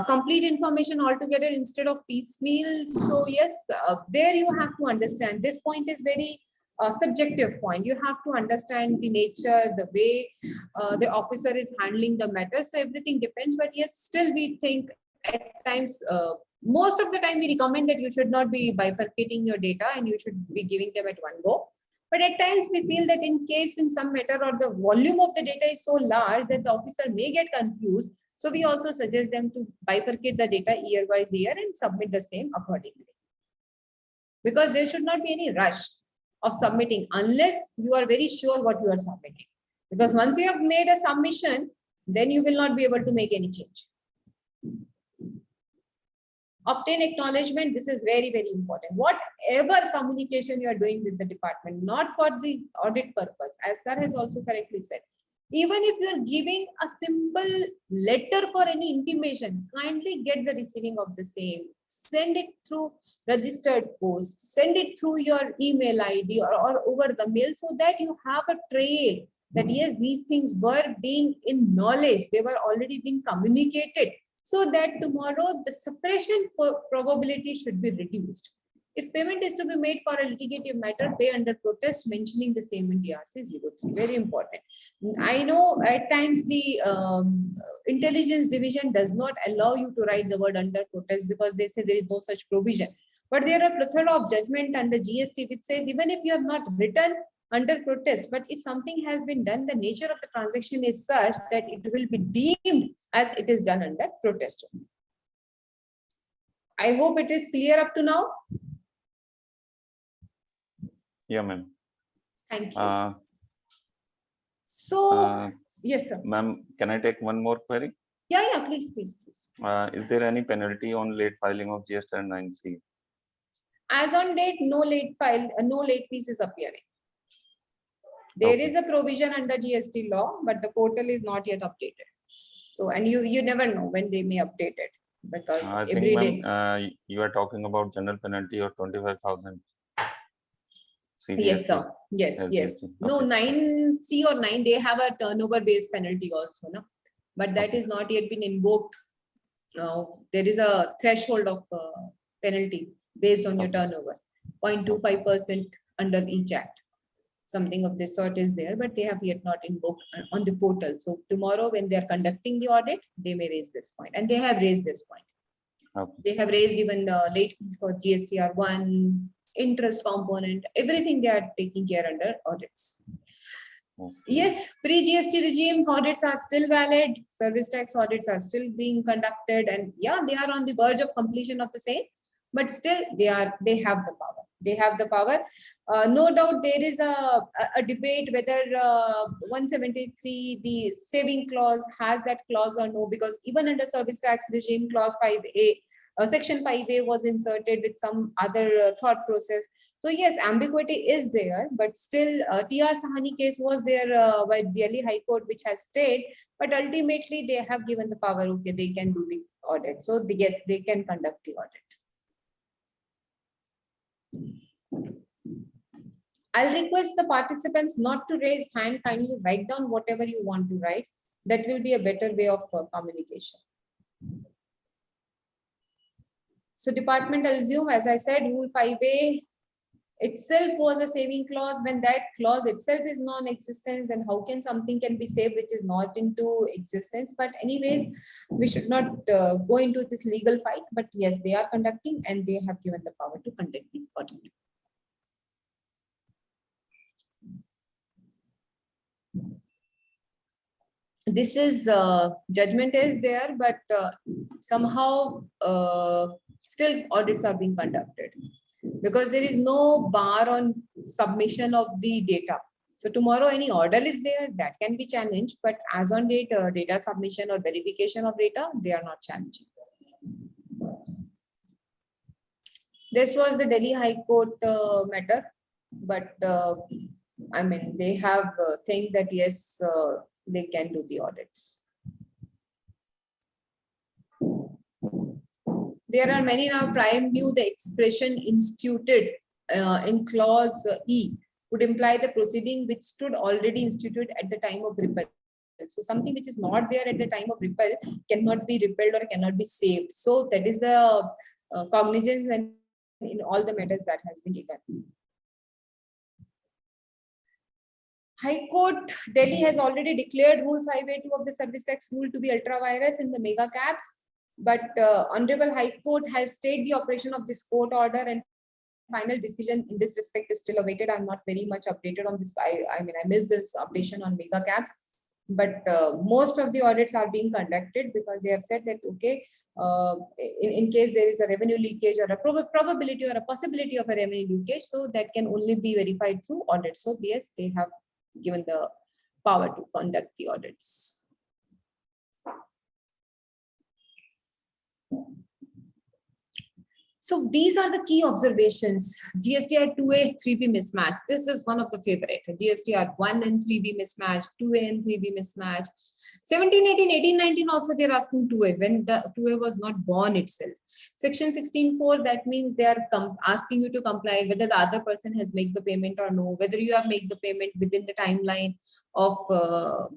Complete information altogether instead of piecemeal. So yes, there you have to understand this point is very subjective point. You have to understand the nature, the way the officer is handling the matter. So everything depends, but yes, still we think at times, most of the time we recommend that you should not be bifurcating your data and you should be giving them at one go. But at times we feel that in case in some matter or the volume of the data is so large that the officer may get confused. So we also suggest them to bifurcate the data year by year and submit the same accordingly. Because there should not be any rush of submitting unless you are very sure what you are submitting. Because once you have made a submission, then you will not be able to make any change. Obtain acknowledgement. This is very, very important. Whatever communication you are doing with the department, not for the audit purpose, as sir has also correctly said. Even if you are giving a simple letter for any intimation, kindly get the receiving of the same. Send it through registered post, send it through your email ID or over the mail, so that you have a trail that yes, these things were being in knowledge, they were already being communicated, so that tomorrow the suppression probability should be reduced. If payment is to be made for a litigative matter, pay under protest, mentioning the same in DRC 03. Very important. I know at times the intelligence division does not allow you to write the word under protest because they say there is no such provision. But there are a plethora of judgment under GST which says even if you have not written under protest, but if something has been done, the nature of the transaction is such that it will be deemed as it is done under protest. I hope it is clear up to now. Yeah, ma'am. Thank you. Yes, sir. Ma'am, can I take one more query? Yeah, please. Is there any penalty on late filing of Gst 9C? As on date, no late fees is appearing. There is a provision under GST law, but the portal is not yet updated. So, and you never know when they may update it, because every day. You are talking about general penalty of 25,000. Yes, sir. Yes. No, 9C or 9, they have a turnover based penalty also, no? But that is not yet been invoked. There is a threshold of penalty based on your turnover, 0.25% under each act. Something of this sort is there, but they have yet not invoked on the portal. So tomorrow when they are conducting the audit, they may raise this point, and they have raised this point. They have raised even the late fees for GSTR1, interest component, everything they are taking care under audits. Yes, pre-GST regime audits are still valid, service tax audits are still being conducted, and yeah, they are on the verge of completion of the same, but still they have the power. They have the power. No doubt there is a debate whether 173, the saving clause, has that clause or no, because even under service tax regime clause 5A, section 5A was inserted with some other thought process. So yes, ambiguity is there, but still TR Sahani case was there by Delhi High Court, which has stayed, but ultimately they have given the power, okay, they can do the audit. So yes, they can conduct the audit. I'll request the participants not to raise hand, kindly write down whatever you want to write. That will be a better way of communication. So department, I'll assume, as I said, rule 5A, itself was a saving clause. When that clause itself is non-existent, then how can something can be saved which is not into existence? But anyways, we should not go into this legal fight. But yes, they are conducting and they have given the power to conduct the audit. This is judgment is there, but somehow still audits are being conducted because there is no bar on submission of the data. So tomorrow any order is there that can be challenged, but as on date, data submission or verification of data, they are not challenging. This was the Delhi High Court matter, but I mean, they have think that yes, they can do the audits. There are many now. Prime view, the expression instituted in clause E would imply the proceeding which stood already instituted at the time of repel. So something which is not there at the time of repel cannot be repelled or cannot be saved. So that is the cognizance and in all the matters that has been taken. High Court Delhi has already declared Rule 582 of the service tax rule to be ultra virus in the mega cabs, but Honorable High Court has stayed the operation of this court order, and final decision in this respect is still awaited. I'm not very much updated on this. I mean, I missed this updation on mega cabs, but most of the audits are being conducted because they have said that, okay, in case there is a revenue leakage or a probability or a possibility of a revenue leakage, so that can only be verified through audits. So yes, they have given the power to conduct the audits. So these are the key observations. GSTR 2A 3B mismatch. This is one of the favorite. GSTR 1 and 3B mismatch, 2A and 3B mismatch. 17, 18, 18, 19 also they're asking 2A when the 2A was not born itself. Section 16.4, that means they are asking you to comply whether the other person has made the payment or no, whether you have made the payment within the timeline of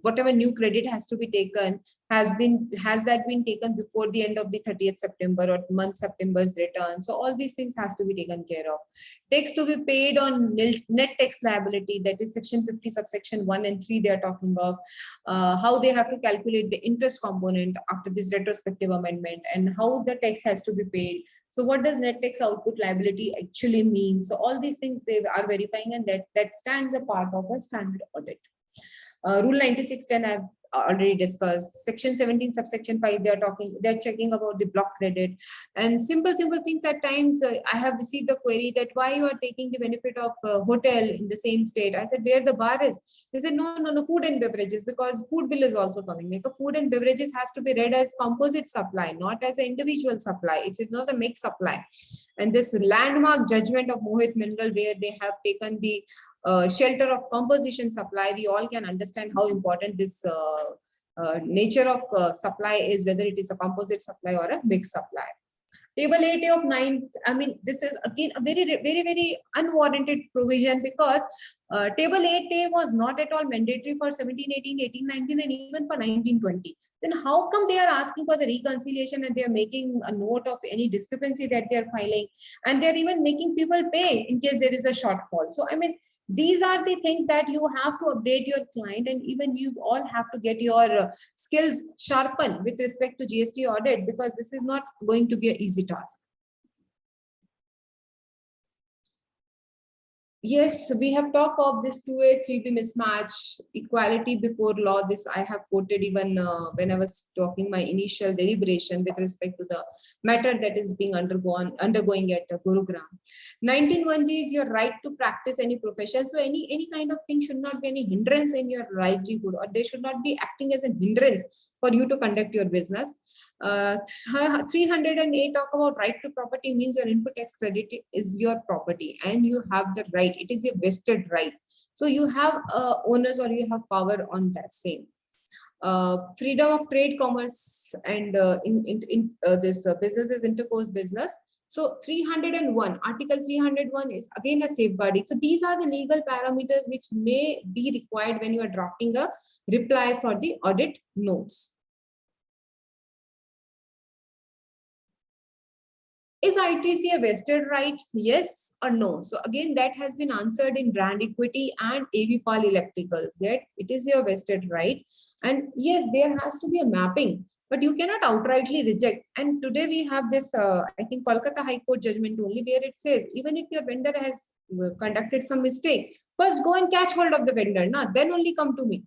whatever new credit has to be taken, has that been taken before the end of the 30th September or month September's return. So all these things has to be taken care of. Tax to be paid on net tax liability, that is section 50 subsection 1 and 3 they are talking of. How they have to calculate the interest component after this retrospective amendment and how the tax has to be paid. So what does net tax output liability actually mean? So all these things they are verifying, and that stands a part of a standard audit. Rule 9610 I've already discussed. Section 17 subsection 5 they're checking about the block credit and simple things. At times I have received a query that why you are taking the benefit of hotel in the same state. I said where the bar is. They said no, food and beverages, because food bill is also coming. Make a food and beverages has to be read as composite supply, not as an individual supply. It is not a mixed supply. And this landmark judgment of Mohit Mineral, where they have taken the shelter of composition supply, we all can understand how important this nature of supply is, whether it is a composite supply or a mixed supply. Table 8A of 9, I mean, this is again a very unwarranted provision, because Table 8A was not at all mandatory for 17, 18, 18, 19 and even for 19, 20. Then how come they are asking for the reconciliation and they are making a note of any discrepancy that they are filing, and they're even making people pay in case there is a shortfall? So I mean, these are the things that you have to update your client, and even you all have to get your skills sharpened with respect to GST audit, because this is not going to be an easy task. Yes, we have talked of this 2A 3B mismatch, equality before law. This I have quoted even when I was talking my initial deliberation with respect to the matter that is being undergoing at Gurugram. 19(1)G is your right to practice any profession. So any kind of thing should not be any hindrance in your livelihood, or they should not be acting as a hindrance for you to conduct your business. 308 talk about right to property, means your input tax credit is your property and you have the right. It is a vested right. So you have owners or you have power on that same. Freedom of trade, commerce, and this businesses intercourse business. So 301, Article 301 is again a safeguarding. So these are the legal parameters which may be required when you are drafting a reply for the audit notes. Is ITC a vested right? Yes or no? So again, that has been answered in brand equity and AVPAL electricals, that it is your vested right. And yes, there has to be a mapping, but you cannot outrightly reject. And today we have this, I think Kolkata High Court judgment only, where it says, even if your vendor has conducted some mistake, first go and catch hold of the vendor, then only come to me.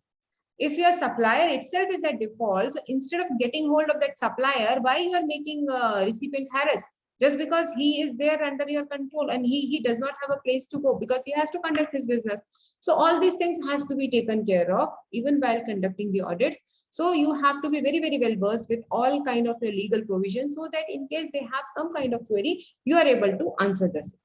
If your supplier itself is at default, instead of getting hold of that supplier, why you are making recipient harass? Just because he is there under your control and he does not have a place to go because he has to conduct his business. So all these things has to be taken care of even while conducting the audits. So you have to be very, very well versed with all kind of your legal provisions so that in case they have some kind of query, you are able to answer this.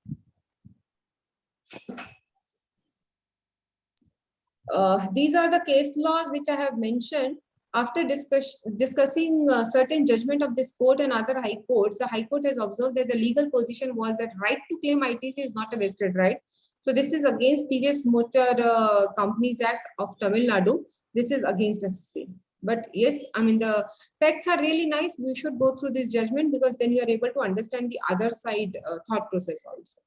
These are the case laws which I have mentioned. After discussing certain judgment of this court and other high courts, the high court has observed that the legal position was that right to claim ITC is not a vested right. So this is against TVS Motor Companies Act of Tamil Nadu. This is against SC. But yes, I mean, the facts are really nice. We should go through this judgment because then you are able to understand the other side thought process also.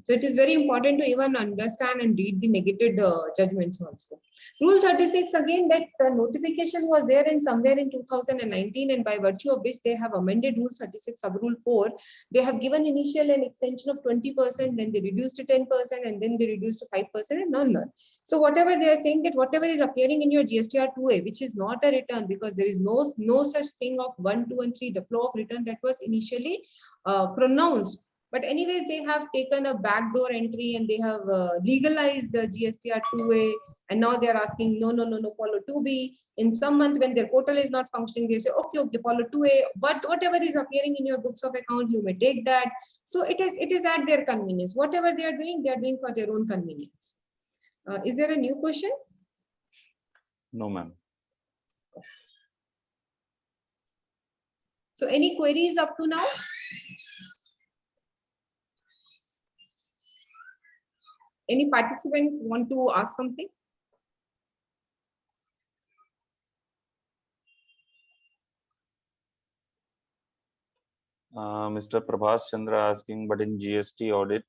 So it is very important to even understand and read the negated judgments also. Rule 36, again, that notification was there in somewhere in 2019, and by virtue of which they have amended Rule 36 sub Rule 4. They have given initial an extension of 20%, then they reduced to 10%, and then they reduced to 5% and none. So whatever they are saying, that whatever is appearing in your GSTR 2A, which is not a return, because there is no such thing of 1, 2, and 3, the flow of return that was initially pronounced. But anyways, they have taken a backdoor entry and they have legalized the GSTR 2A, and now they are asking, no, follow 2B. In some month when their portal is not functioning, they say, okay, follow 2A, but whatever is appearing in your books of accounts, you may take that. So it is at their convenience. Whatever they are doing for their own convenience. Is there a new question? No, ma'am. So any queries up to now? Any participant want to ask something? Mr. Prabhas Chandra asking, but in GST audit,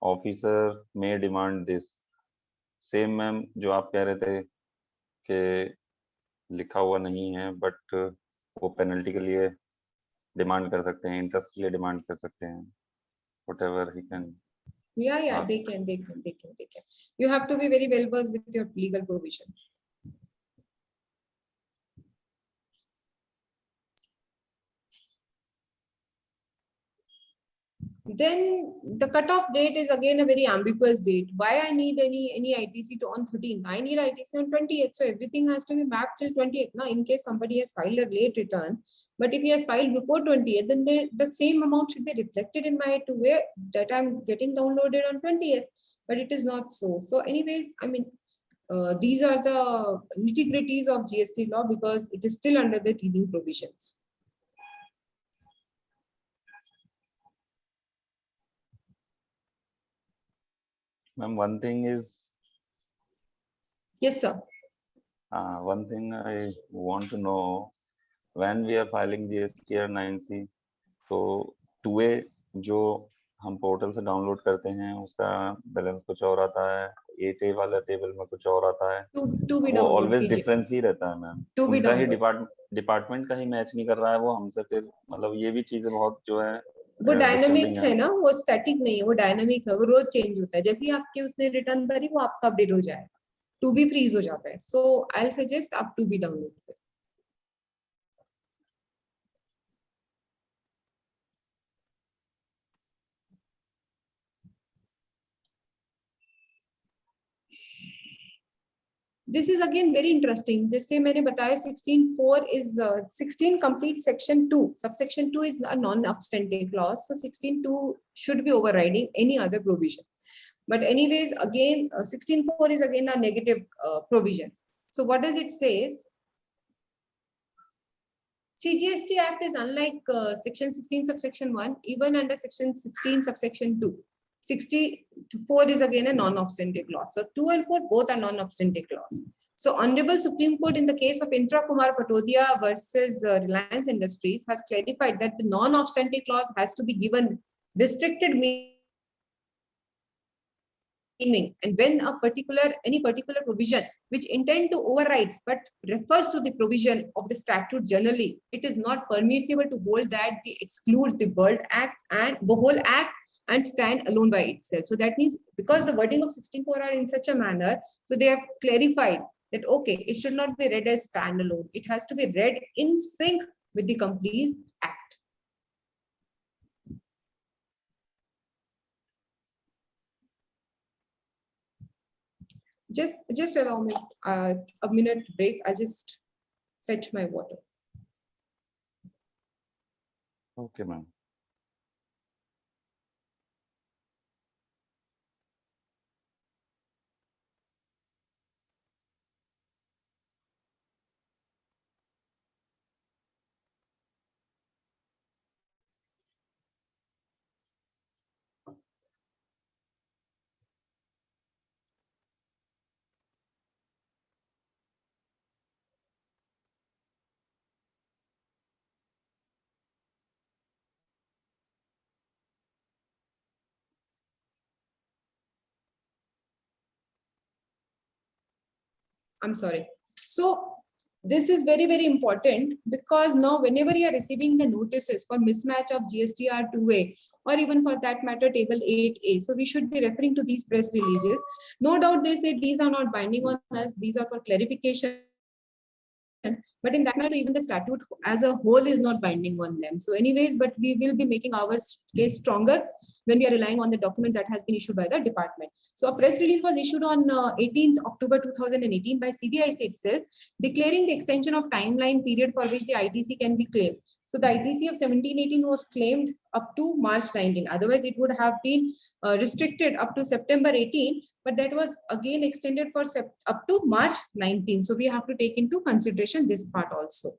officer may demand this. Same, ma'am, जो आप कह रहे थे कि लिखा हुआ नहीं है, but वो पेनल्टी के लिए डिमांड कर सकते हैं, इंटरेस्ट के लिए डिमांड कर सकते हैं, whatever he can. Yeah, they can. You have to be very well versed with your legal provision. Then the cutoff date is again a very ambiguous date. Why I need any ITC to on 13th? I need ITC on 20th. So everything has to be mapped till 20th. Now, in case somebody has filed a late return, but if he has filed before 20th, then the same amount should be reflected in my 2A that I'm getting downloaded on 20th. But it is not so. So anyways, I mean, these are the nitty-gritties of GST law because it is still under the teething provisions. Ma'am, one thing is. Yes, sir. One thing I want to know, when we are filing GSTR 9C, तो 2A जो हम portal से download करते हैं उसका balance कुछ और आता है, 8A वाला टेबल में कुछ और आता है, वो ऑलवेज डिफरेंस ही रहता है मैम, उनका ही डिपार्टमेंट का ही मैच नहीं कर रहा है वो हमसे, फिर मतलब ये भी चीजें बहुत जो है वो डायनामिक है ना, वो स्टैटिक नहीं है, वो डायनामिक है, वो रोज चेंज होता है। जैसे ही आपके उसने रिटर्न भरी वो आपका अपडेट हो जाएगा, 2B फ्रीज हो जाता है। सो आई विल सजेस्ट आप 2B डाउनलोड करें। This is again very interesting. जैसे मैंने बताया 16.4 is 16 complete section 2. Subsection 2 is a non-obstante clause. So 16.2 should be overriding any other provision. But anyways, again, 16.4 is again a negative provision. So what does it say? CGST Act is unlike section 16 subsection 1, even under section 16 subsection 2. 64 is again a non-obstante clause. So 2 and 4 both are non-obstante clause. So Honorable Supreme Court in the case of Infra Kumar Patodia versus Reliance Industries has clarified that the non-obstante clause has to be given restricted meaning, and when any particular provision which intend to overrides but refers to the provision of the statute generally, it is not permissible to hold that the excludes the whole act and stand alone by itself. So that means because the wording of 16(4) are in such a manner, so they have clarified that okay, it should not be read as standalone. It has to be read in sync with the complete act. Just allow me a minute break. I just fetch my water. Okay, ma'am. I'm sorry. So this is very, very important because now whenever you are receiving the notices for mismatch of GSTR 2A or even for that matter table 8A, so we should be referring to these press releases. No doubt they say these are not binding on us, these are for clarification. But in that matter, even the statute as a whole is not binding on them. So anyways, but we will be making our case stronger when we are relying on the documents that has been issued by the department. So a press release was issued on 18th October 2018 by CBIC itself, declaring the extension of timeline period for which the ITC can be claimed. So the ITC of 1718 was claimed up to March 19. Otherwise, it would have been restricted up to September 18, but that was again extended for up to March 19. So we have to take into consideration this part also.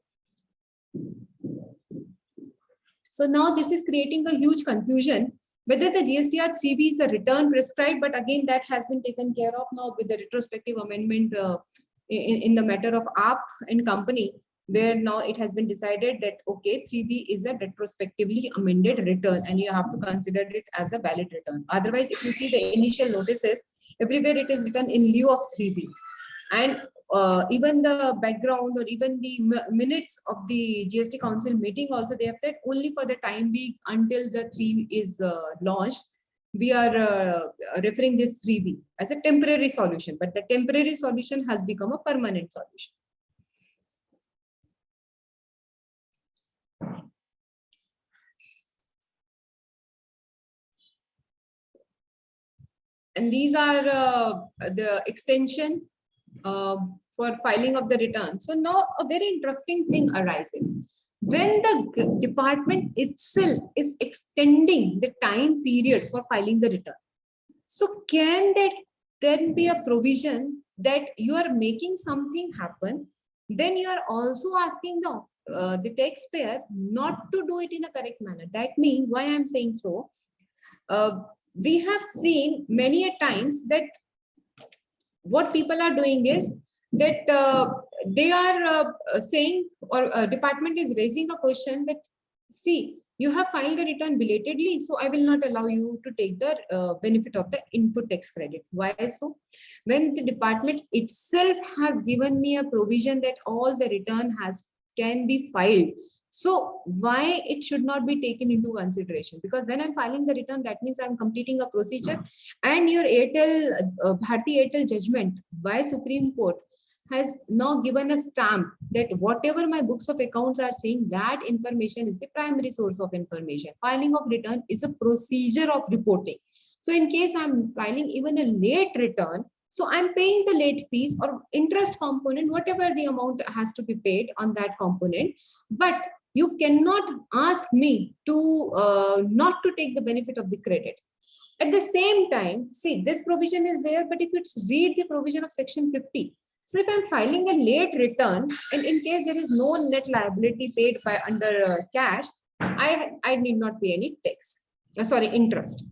So now this is creating a huge confusion whether the GSTR 3B is a return prescribed, but again that has been taken care of now with the retrospective amendment in the matter of AAP and company, where now it has been decided that okay, 3B is a retrospectively amended return and you have to consider it as a valid return. Otherwise, if you see the initial notices, everywhere it is written in lieu of 3B. And even the background or even the minutes of the GST Council meeting also, they have said only for the time being until the 3 is launched, we are referring this 3B as a temporary solution, but the temporary solution has become a permanent solution. And these are the extension for filing of the return. So now a very interesting thing arises. When the department itself is extending the time period for filing the return, so can that then be a provision that you are making something happen, then you are also asking the taxpayer not to do it in a correct manner. That means, why I'm saying so, we have seen many a times that what people are doing is that they are saying, or department is raising a question that, see, you have filed the return belatedly, so I will not allow you to take the benefit of the input tax credit. Why so? When the department itself has given me a provision that all the return can be filed, so why it should not be taken into consideration? Because when I'm filing the return, that means I'm completing a procedure, and your Bharti Airtel judgment by Supreme Court has now given a stamp that whatever my books of accounts are saying, that information is the primary source of information. Filing of return is a procedure of reporting. So in case I'm filing even a late return, so I'm paying the late fees or interest component, whatever the amount has to be paid on that component, but you cannot ask me to not to take the benefit of the credit. At the same time, see, this provision is there, but if you read the provision of section 50, so if I'm filing a late return and in case there is no net liability paid by under cash, I need not pay any tax, interest.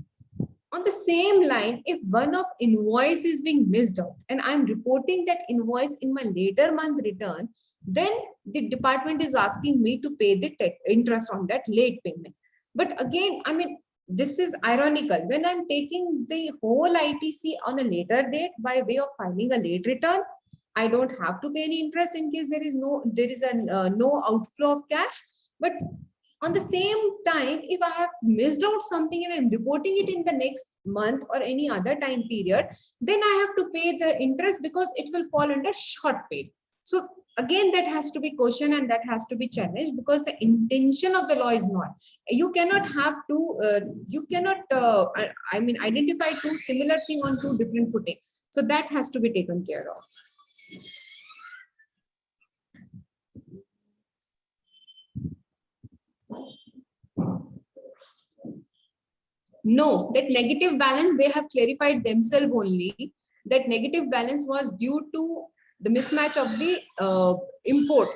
On the same line, if one of invoice is being missed out and I'm reporting that invoice in my later month return, then the department is asking me to pay the interest on that late payment. But again, I mean, this is ironical. When I'm taking the whole ITC on a later date by way of filing a late return, I don't have to pay any interest in case there is no outflow of cash. But on the same time, if I have missed out something and I'm reporting it in the next month or any other time period, then I have to pay the interest because it will fall under short paid. So again, that has to be questioned and that has to be challenged, because the intention of the law is not. You cannot have identify two similar things on two different footing. So that has to be taken care of. No, that negative balance, they have clarified themselves only. That negative balance was due to the mismatch of the import.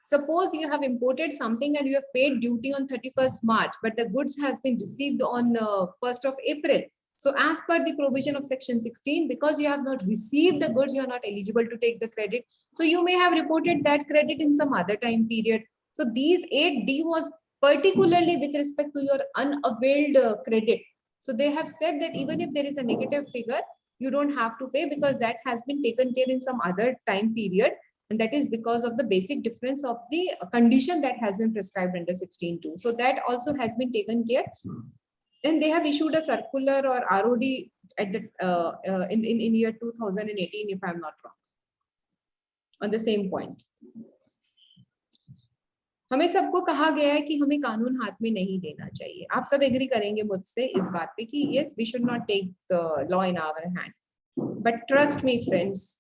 Suppose you have imported something and you have paid duty on 31st March, but the goods has been received on 1st of April. So as per the provision of section 16, because you have not received the goods, you are not eligible to take the credit. So you may have reported that credit in some other time period. So these 8D was particularly with respect to your unavailed credit. So they have said that even if there is a negative figure, you don't have to pay because that has been taken care in some other time period. And that is because of the basic difference of the condition that has been prescribed under 16.2. So that also has been taken care. And they have issued a circular or ROD at the in year 2018, if I'm not wrong, on the same point. हमें सबको कहा गया है कि हमें कानून हाथ में नहीं लेना चाहिए. आप सब एग्री करेंगे मुझसे इस बात पे कि yes, we should not take the law in our hand. But trust me friends,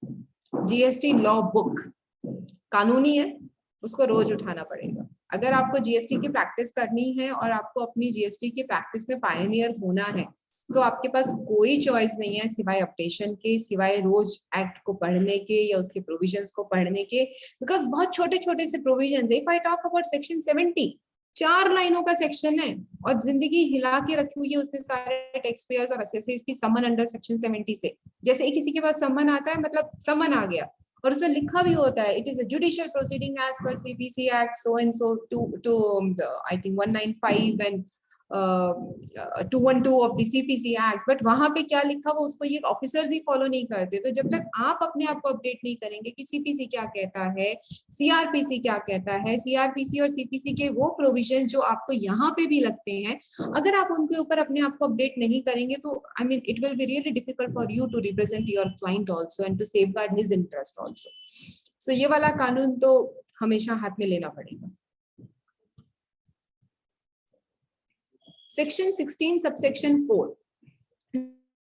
GST law book कानूनी है, उसको रोज उठाना पड़ेगा. अगर आपको GST की प्रैक्टिस करनी है और आपको अपनी GST की प्रैक्टिस में पायनियर होना है, तो आपके पास कोई चॉइस नहीं है सिवाय अपडेशन के, सिवाय रोज एक्ट को पढ़ने के या उसके प्रोविजंस को पढ़ने के. बिकॉज बहुत छोटे छोटे से provisions. If I talk about section 70, 4 लाइनों का सेक्शन है और जिंदगी हिला के रखी हुई है उससे सारे टैक्स पेयर्स और असेसरीज की समन अंडर सेक्शन 70 से. जैसे किसी के पास समन आता है, मतलब समन आ गया और उसमें लिखा भी होता है it is a judicial proceeding as per CPC act so and so to I think 195 and 212 of the CPC act. But वहां पे क्या लिखा वो उसको ये ऑफिसर्स ही फॉलो नहीं करते. तो जब तक आप अपने आप को अपडेट नहीं करेंगे कि सीपीसी क्या कहता है, सीआरपीसी क्या कहता है, सीआरपीसी और सीपीसी के वो प्रोविजंस जो आपको यहाँ पे भी लगते हैं, अगर आप उनके ऊपर अपने आप को अपडेट नहीं करेंगे तो I mean it will be really difficult for you to represent your client also and to safeguard his interest also. So ये वाला कानून तो हमेशा हाथ में लेना पड़ेगा. Section 16, subsection 4.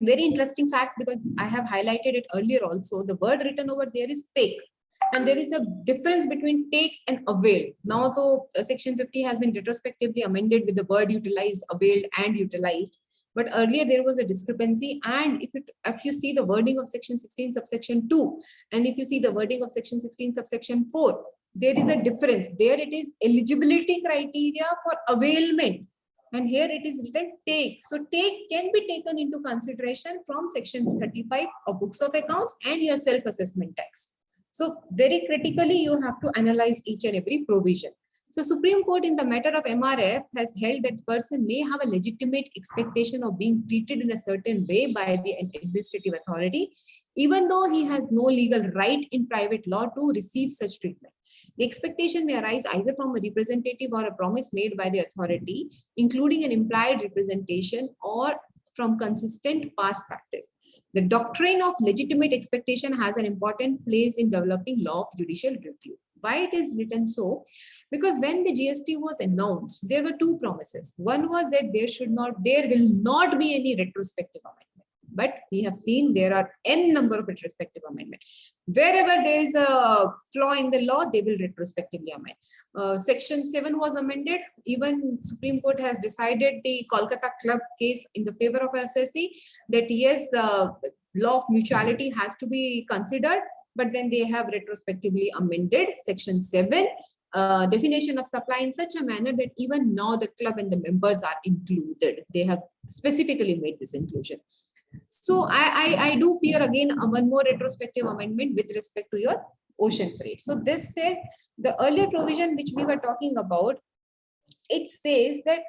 Very interesting fact because I have highlighted it earlier also. The word written over there is take. And there is a difference between take and avail. Now, though section 50 has been retrospectively amended with the word utilized, availed, and utilized. But earlier there was a discrepancy. And if you see the wording of section 16, subsection 2, and if you see the wording of section 16, subsection 4, there is a difference. There it is eligibility criteria for availment. And here it is written take. So take can be taken into consideration from section 35 of books of accounts and your self-assessment tax. So very critically, you have to analyze each and every provision. So Supreme Court in the matter of MRF has held that person may have a legitimate expectation of being treated in a certain way by the administrative authority, even though he has no legal right in private law to receive such treatment. The expectation may arise either from a representative or a promise made by the authority, including an implied representation, or from consistent past practice. The doctrine of legitimate expectation has an important place in developing law of judicial review. Why it is written so? Because when the GST was announced, there were two promises. One was that there will not be any retrospective amendment. But we have seen there are n number of retrospective amendments. Wherever there is a flaw in the law, they will retrospectively amend. Section 7 was amended. Even Supreme Court has decided the Kolkata Club case in the favor of SSC that yes, law of mutuality has to be considered, but then they have retrospectively amended Section 7. definition of supply in such a manner that even now the club and the members are included. They have specifically made this inclusion. So I do fear again one more retrospective amendment with respect to your ocean freight. So this says the earlier provision which we were talking about, it says that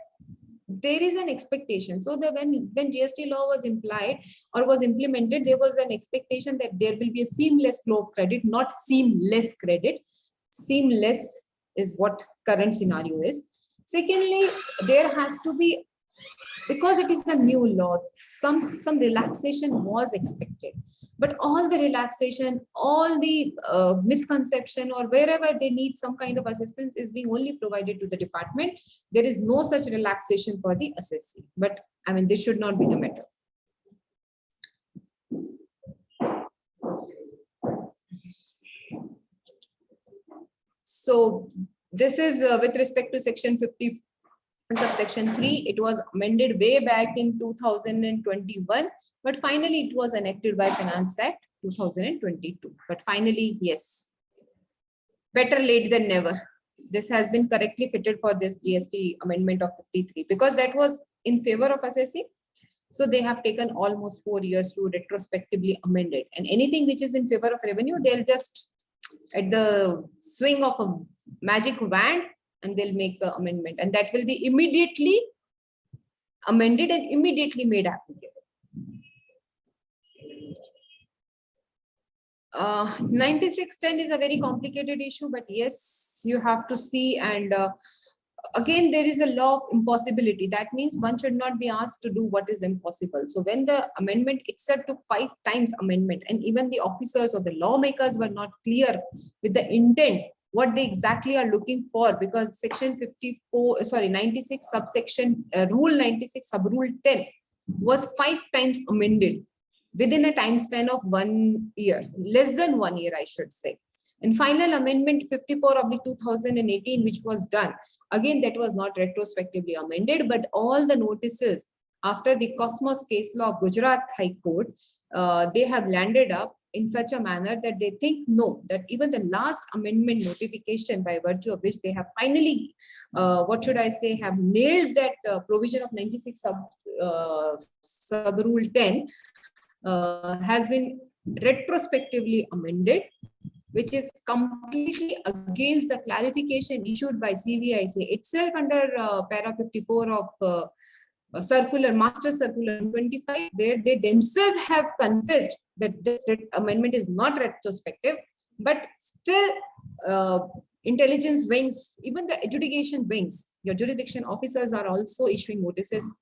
there is an expectation. So that when GST law was implied or was implemented, there was an expectation that there will be a seamless flow of credit, not seamless credit. Seamless is what current scenario is. Secondly, there has to be, because it is a new law, some relaxation was expected, but all the relaxation, all the misconception or wherever they need some kind of assistance is being only provided to the department. There is no such relaxation for the assessee, but I mean, this should not be the matter. So this is with respect to section 50, subsection 3. It was amended way back in 2021, but finally it was enacted by Finance Act 2022. But finally, yes, better late than never. This has been correctly fitted for this GST amendment of 53, because that was in favor of assessee. So they have taken almost 4 years to retrospectively amend it. And anything which is in favor of revenue, they'll just at the swing of a magic wand, and they'll make the amendment, and that will be immediately amended and immediately made applicable. 9610 is a very complicated issue, but yes, you have to see. And again, there is a law of impossibility. That means one should not be asked to do what is impossible. So when the amendment itself took 5 times amendment, and even the officers or the lawmakers were not clear with the intent, what they exactly are looking for, because section 96 subsection rule 96 sub rule 10 was 5 times amended within a time span of 1 year, less than 1 year, I should say. And final amendment 54/2018, which was done, again, that was not retrospectively amended, but all the notices after the Cosmos case law of Gujarat High Court, they have landed up in such a manner that they think no, that even the last amendment notification, by virtue of which they have finally, what should I say, have nailed that provision of 96 sub rule 10, has been retrospectively amended, which is completely against the clarification issued by CVIC itself under para 54 of Master Circular 25, where they themselves have confessed that this amendment is not retrospective, but still intelligence wings, even the adjudication wings, your jurisdiction officers are also issuing notices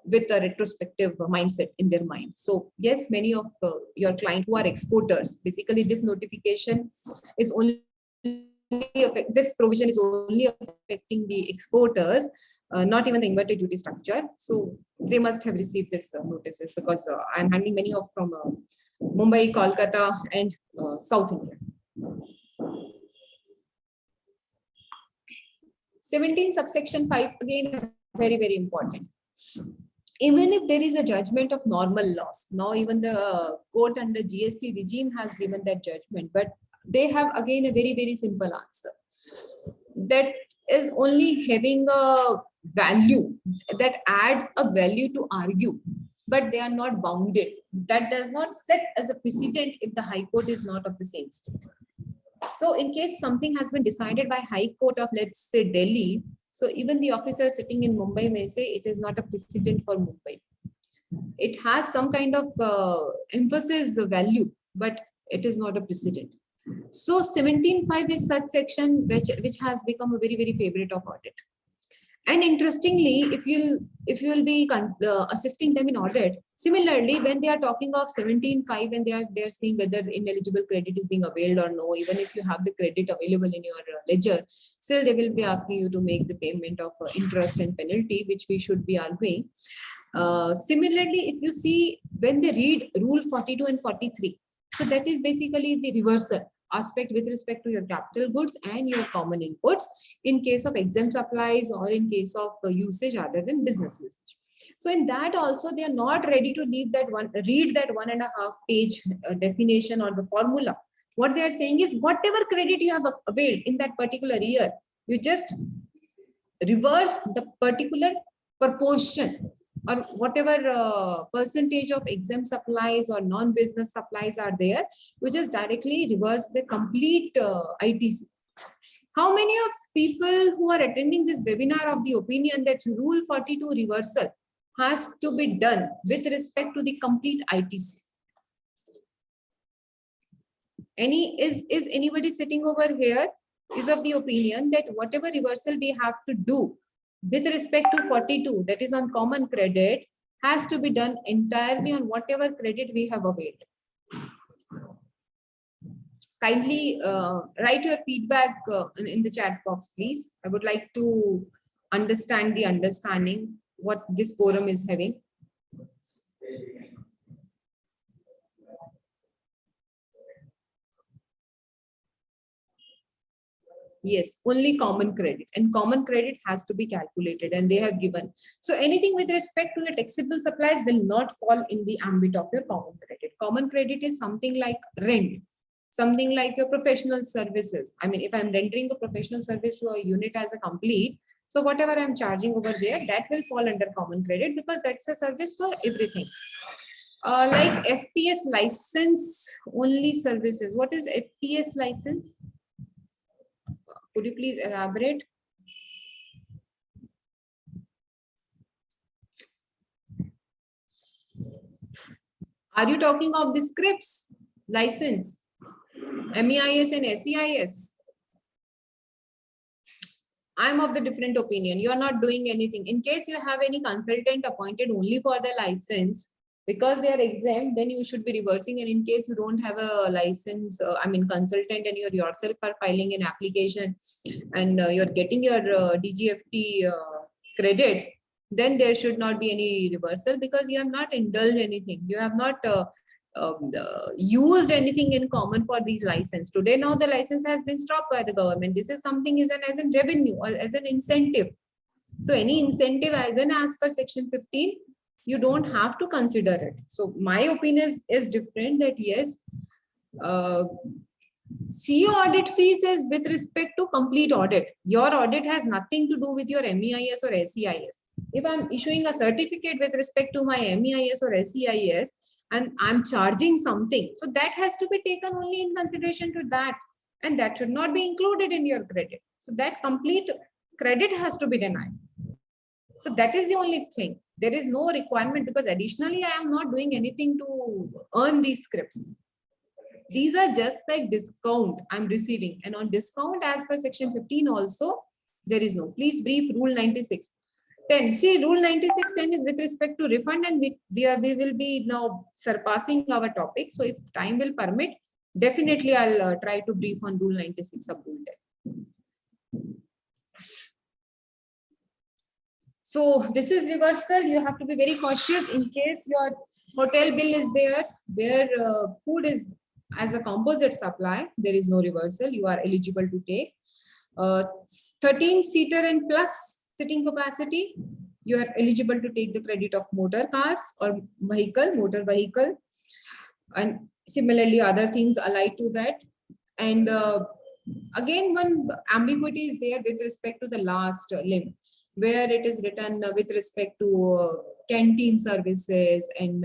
with a retrospective mindset in their mind. So yes, many of your clients who are exporters, basically this notification is only this provision is only affecting the exporters, not even the inverted duty structure. So they must have received this notices, because I'm handling many of from Mumbai, Kolkata, and South India. 17 subsection 5, again very, very important. Even if there is a judgment of normal loss, now even the court under GST regime has given that judgment, but they have again a very, very simple answer. That is only having a value, that adds a value to argue, but they are not bounded. That does not set as a precedent if the High Court is not of the same state. So in case something has been decided by High Court of, let's say, Delhi, so even the officer sitting in Mumbai may say it is not a precedent for Mumbai. It has some kind of emphasis value, but it is not a precedent. So 17.5 is such section which has become a very, very favorite of audit. And interestingly, if you'll be assisting them in audit, similarly, when they are talking of 17.5 and they are seeing whether ineligible credit is being availed or no, even if you have the credit available in your ledger, still they will be asking you to make the payment of interest and penalty, which we should be arguing. Similarly, if you see when they read rule 42 and 43, so that is basically the reversal aspect with respect to your capital goods and your common inputs in case of exempt supplies or in case of usage other than business usage. So in that also, they are not ready to read that 1.5 page definition or the formula What they are saying is whatever credit you have availed in that particular year, you just reverse the particular proportion or whatever percentage of exempt supplies or non-business supplies are there, you just directly reverse the complete ITC. How many of people who are attending this webinar of the opinion that Rule 42 reversal has to be done with respect to the complete ITC? Is anybody sitting over here is of the opinion that whatever reversal we have to do with respect to 42, that is on common credit, has to be done entirely on whatever credit we have availed? Kindly write your feedback in the chat box, please. I would like to understand the understanding what this forum is having. Yes, only common credit, and common credit has to be calculated, and they have given. So anything with respect to the taxable supplies will not fall in the ambit of your common credit. Common credit is something like rent, something like your professional services. I mean, if I'm rendering a professional service to a unit as a complete, so whatever I'm charging over there, that will fall under common credit because that's a service for everything. Like FPS license only services. What is FPS license? Could you please elaborate? Are you talking of the scripts license, MEIS and SEIS? I'm of the different opinion. You are not doing anything. In case you have any consultant appointed only for the license, because they are exempt, then you should be reversing. And in case you don't have a license, I mean consultant, and you're yourself are filing an application and you're getting your DGFT credits, then there should not be any reversal because you have not indulged anything. You have not used anything in common for these license. Today now the license has been stopped by the government. This is something as an revenue or as an incentive. So any incentive even as per section 15, you don't have to consider it. So my opinion is different, that yes, CO audit fees is with respect to complete audit. Your audit has nothing to do with your MEIS or SEIS. If I'm issuing a certificate with respect to my MEIS or SEIS and I'm charging something, so that has to be taken only in consideration to that, and that should not be included in your credit. So that complete credit has to be denied. So that is the only thing. There is no requirement, because additionally I am not doing anything to earn these scripts. These are just like discount I'm receiving, and on discount as per section 15 also there is no. Please brief rule 96.10. See, rule 96.10 is with respect to refund, and we will be now surpassing our topic. So if time will permit, definitely I'll try to brief on rule 96 of rule 10. So this is reversal. You have to be very cautious in case your hotel bill is there, where food is as a composite supply, there is no reversal. You are eligible to take 13-seater and plus sitting capacity. You are eligible to take the credit of motor cars or motor vehicle, and similarly other things allied to that. And again, one ambiguity is there with respect to the last limb, where it is written with respect to canteen services and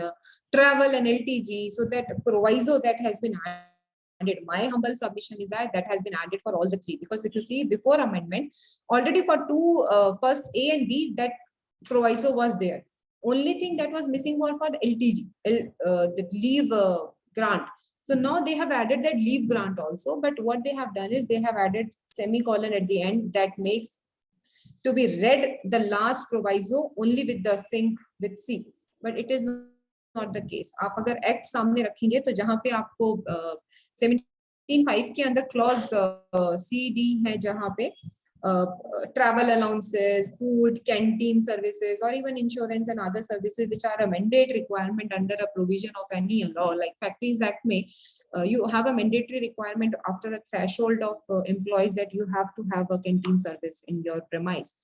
travel and LTG. So that proviso that has been added, my humble submission is that that has been added for all the three, because if you see before amendment, already for first A and B, that proviso was there. Only thing that was missing was for the LTG, the leave grant. So now they have added that leave grant also, but what they have done is they have added semicolon at the end that makes to be read the last proviso only with the sync with C, but it is not the case. आप अगर act सामने रखेंगे तो जहां पे आपको 17.5 के अंदर क्लॉज CD है, जहां पे travel allowances, food, canteen services, or even insurance and other services which are a mandate requirement under a provision of any law, like Factories Act may you have a mandatory requirement after a threshold of employees that you have to have a canteen service in your premise.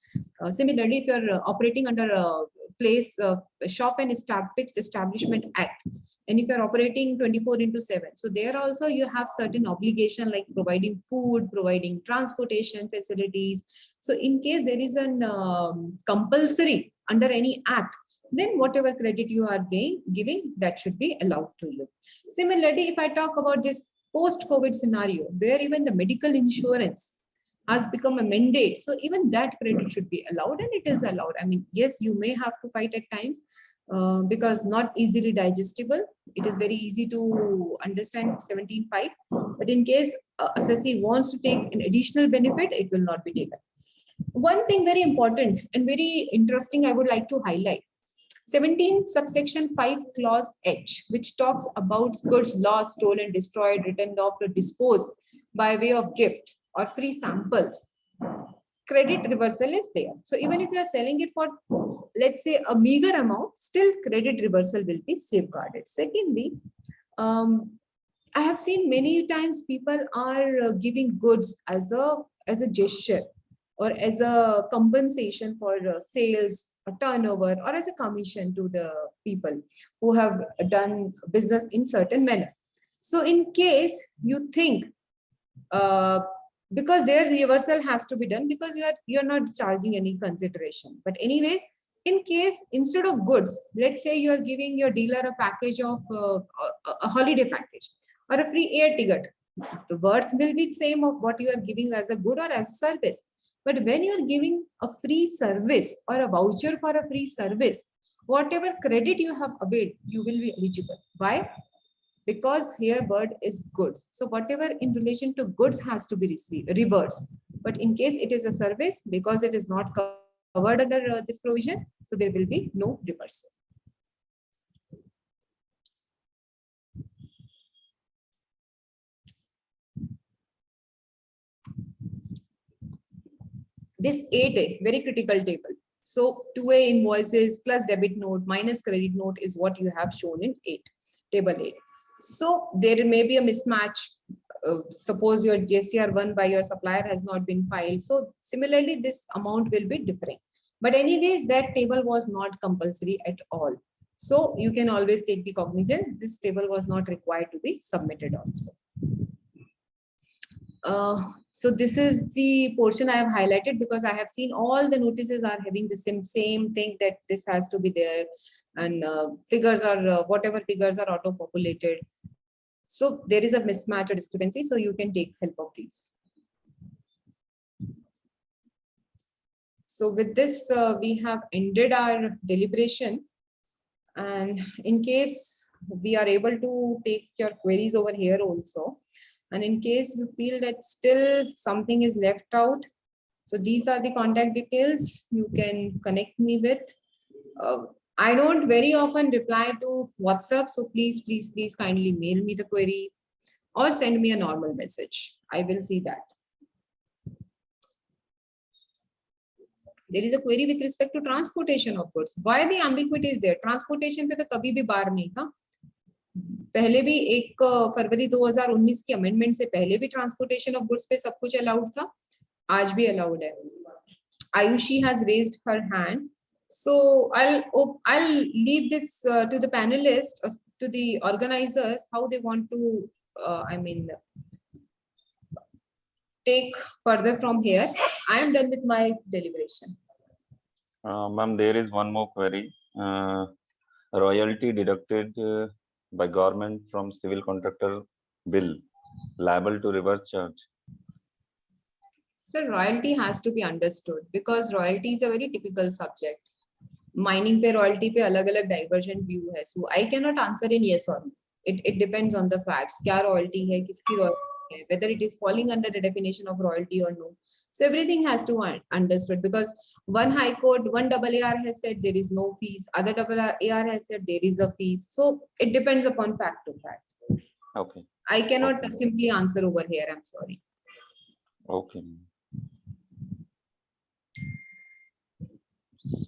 Similarly, if you're operating under a place shop and fixed establishment act, And if you're operating 24/7, so there also you have certain obligation like providing food, providing transportation facilities. So in case there is an compulsory under any act, then whatever credit you are giving, that should be allowed to you. Similarly, if I talk about this post-COVID scenario, where even the medical insurance has become a mandate, so even that credit should be allowed, and it is allowed. I mean, yes, you may have to fight at times because not easily digestible. It is very easy to understand 17.5, but in case assessee wants to take an additional benefit, it will not be taken. One thing very important and very interesting I would like to highlight. 17 subsection 5 clause H, which talks about goods lost, stolen, destroyed, returned off, or disposed by way of gift or free samples. Credit reversal is there. So even if you are selling it for, let's say, a meager amount, still credit reversal will be safeguarded. Secondly, I have seen many times people are giving goods as a gesture or as a compensation for sales, a turnover, or as a commission to the people who have done business in certain manner. So in case you think, because their reversal has to be done because you're not charging any consideration. But anyways, in case instead of goods, let's say you are giving your dealer a package of a holiday package or a free air ticket, the worth will be same of what you are giving as a good or as a service. But when you are giving a free service or a voucher for a free service, whatever credit you have availed, you will be eligible. Why? Because here word is goods. So whatever in relation to goods has to be reversed. But in case it is a service, because it is not covered under this provision, so there will be no reversal. This 8A, very critical table. So 2A invoices plus debit note minus credit note is what you have shown in table 8. So there may be a mismatch. Suppose your GSTR1 by your supplier has not been filed. So similarly, this amount will be different. But anyways, that table was not compulsory at all. So you can always take the cognizance. This table was not required to be submitted also. So this is the portion I have highlighted because I have seen all the notices are having the same thing, that this has to be there, and figures are whatever figures are auto-populated. So there is a mismatch or discrepancy, so you can take help of these. So with this, we have ended our deliberation, and in case we are able to take your queries over here also. And in case you feel that still something is left out, so these are the contact details you can connect me with. I don't very often reply to WhatsApp, so please kindly mail me the query or send me a normal message. I will see that. There is a query with respect to transportation of goods. Why the ambiguity is there? Transportation पे तो कभी भी बार नहीं था. पहले भी 1 फरवरी 2019 की amendment से पहले भी ट्रांसपोर्टेशन ऑफ गुड्स पे सब कुछ अलाउड था, आज भी अलाउड है. Ayushi has raised her hand, so I'll leave this to the panelists, to the organizers, how they want to take further from here. I am done with my deliberation. Ma'am, there is one more query. Royalty deducted by government from civil contractor bill, liable to reverse charge. So royalty has to be understood because royalty is a very typical subject. Mining पे royalty पे अलग-अलग divergent view है. So I cannot answer in yes or no. It depends on the facts. क्या royalty है, किसकी royalty है, whether it is falling under the definition of royalty or no. So everything has to be understood because one high court, one AAR has said there is no fees, other AAR has said there is a fees. So it depends upon fact to fact. Okay. I cannot simply answer over here. I'm sorry. Okay.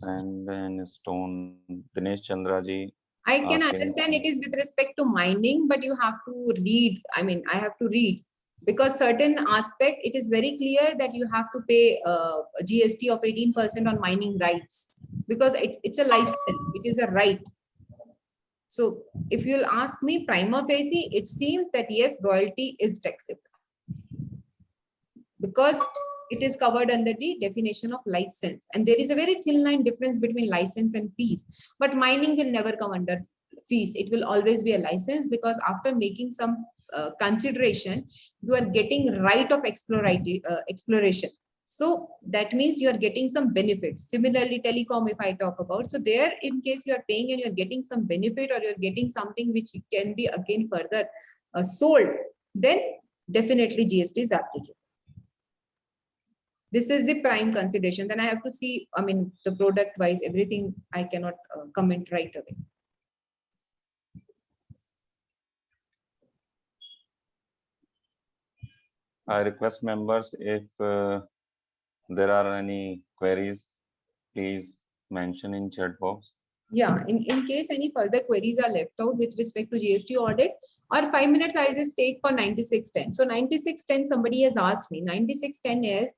Sand and stone, Dinesh Chandra ji. I can understand it is with respect to mining, but you have to read. I mean, I have to read because certain aspect, it is very clear that you have to pay a GST of 18% on mining rights because it's a license. It is a right. So if you'll ask me prima facie, it seems that yes, royalty is taxable because it is covered under the definition of license. And there is a very thin line difference between license and fees, but mining will never come under fees. It will always be a license, because after making some consideration, you are getting right of exploration. So that means you are getting some benefits. Similarly, telecom, if I talk about, so there, in case you are paying and you're getting some benefit, or you're getting something which can be again further sold, then definitely GST is applicable. This is the prime consideration. Then I have to see, I mean, the product wise, everything I cannot comment right away. I request members, if there are any queries, please mention in chat box. Yeah, in case any further queries are left out with respect to GST audit, or 5 minutes I'll just take for 9610. So 9610, somebody has asked me, 9610 is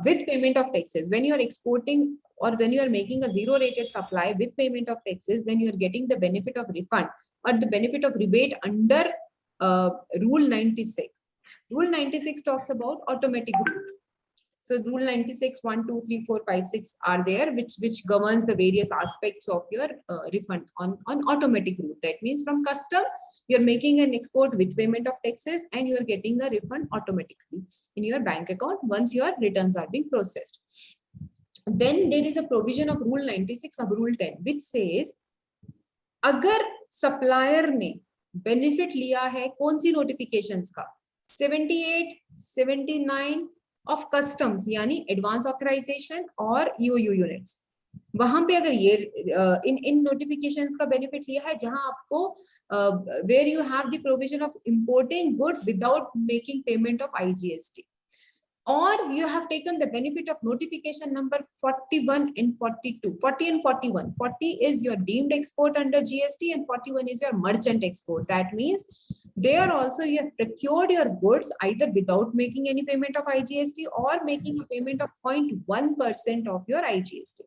with payment of taxes. When you are exporting or when you are making a zero rated supply with payment of taxes, then you are getting the benefit of refund or the benefit of rebate under Rule 96. Rule 96 talks about automatic route. So Rule 96, 1, 2, 3, 4, 5, 6 are there, which governs the various aspects of your refund on automatic route. That means from custom, you're making an export with payment of taxes and you're getting a refund automatically in your bank account once your returns are being processed. Then there is a provision of Rule 96 of Rule 10, which says, अगर supplier ने benefit लिया है कौन सी notifications का 78, 79 of customs यानी advance authorization और EOU units, वहां पे अगर ये इन notifications का benefit लिया है जहां आपको where you have the provision of importing goods without making payment of IGST, or you have taken the benefit of notification number 41 and 42, 40 and 41. 40 is your deemed export under GST and 41 is your merchant export. That means there also you have procured your goods either without making any payment of IGST or making a payment of 0.1% of your IGST.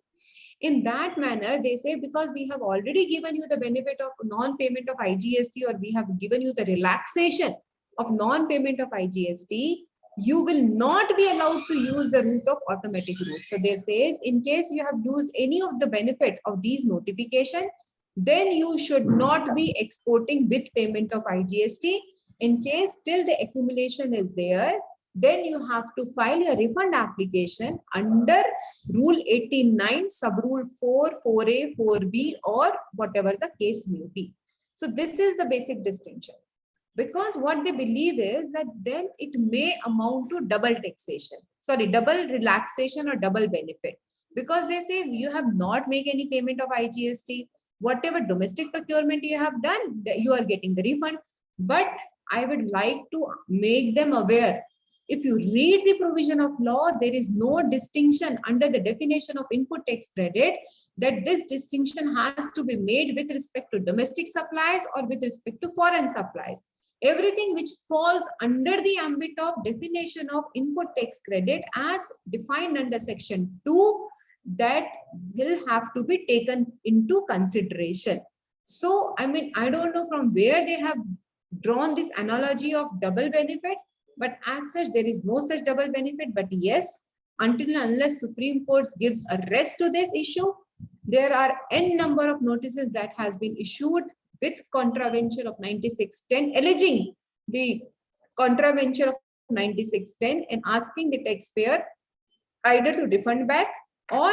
In that manner, they say, because we have already given you the benefit of non-payment of IGST, or we have given you the relaxation of non-payment of IGST, you will not be allowed to use the route of automatic route. So they says, in case you have used any of the benefit of these notification, then you should not be exporting with payment of IGST. In case till the accumulation is there, then you have to file your refund application under Rule 89, Sub-Rule 4, 4A, 4B, or whatever the case may be. So this is the basic distinction. Because what they believe is that then it may amount to double taxation, double relaxation or double benefit. Because they say you have not made any payment of IGST, whatever domestic procurement you have done, you are getting the refund. But I would like to make them aware, if you read the provision of law, there is no distinction under the definition of input tax credit, that this distinction has to be made with respect to domestic supplies or with respect to foreign supplies. Everything which falls under the ambit of definition of input tax credit as defined under section 2, that will have to be taken into consideration. So, I mean, I don't know from where they have drawn this analogy of double benefit, but as such, there is no such double benefit. But yes, until and unless Supreme Court gives a rest to this issue, there are n number of notices that has been issued with contravention of 9610, alleging the contravention of 9610 and asking the taxpayer either to refund back or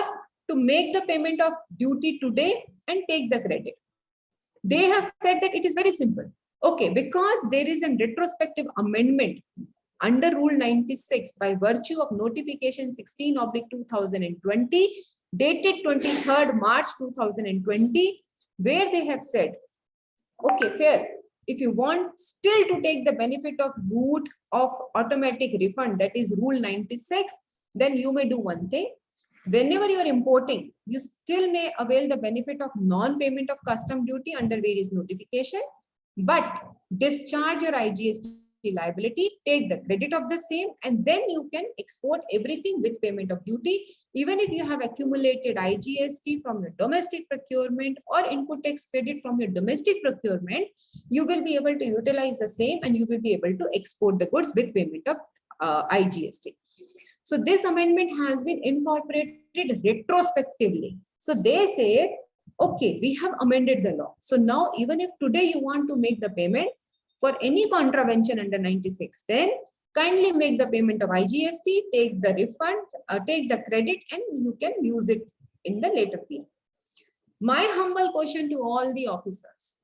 to make the payment of duty today and take the credit. They have said that it is very simple. Okay, because there is a retrospective amendment under Rule 96 by virtue of notification 16/2020 dated 23rd March 2020, where they have said, okay, fair. If you want still to take the benefit of route of automatic refund, that is Rule 96, then you may do one thing. Whenever you are importing, you still may avail the benefit of non-payment of custom duty under various notification, but discharge your IGST liability, take the credit of the same, and then you can export everything with payment of duty. Even if you have accumulated IGST from your domestic procurement or input tax credit from your domestic procurement, you will be able to utilize the same and you will be able to export the goods with payment of IGST. So this amendment has been incorporated retrospectively. So they say, okay, we have amended the law. So now even if today you want to make the payment for any contravention under 9610, kindly make the payment of IGST, take the refund, take the credit, and you can use it in the later period. My humble question to all the officers: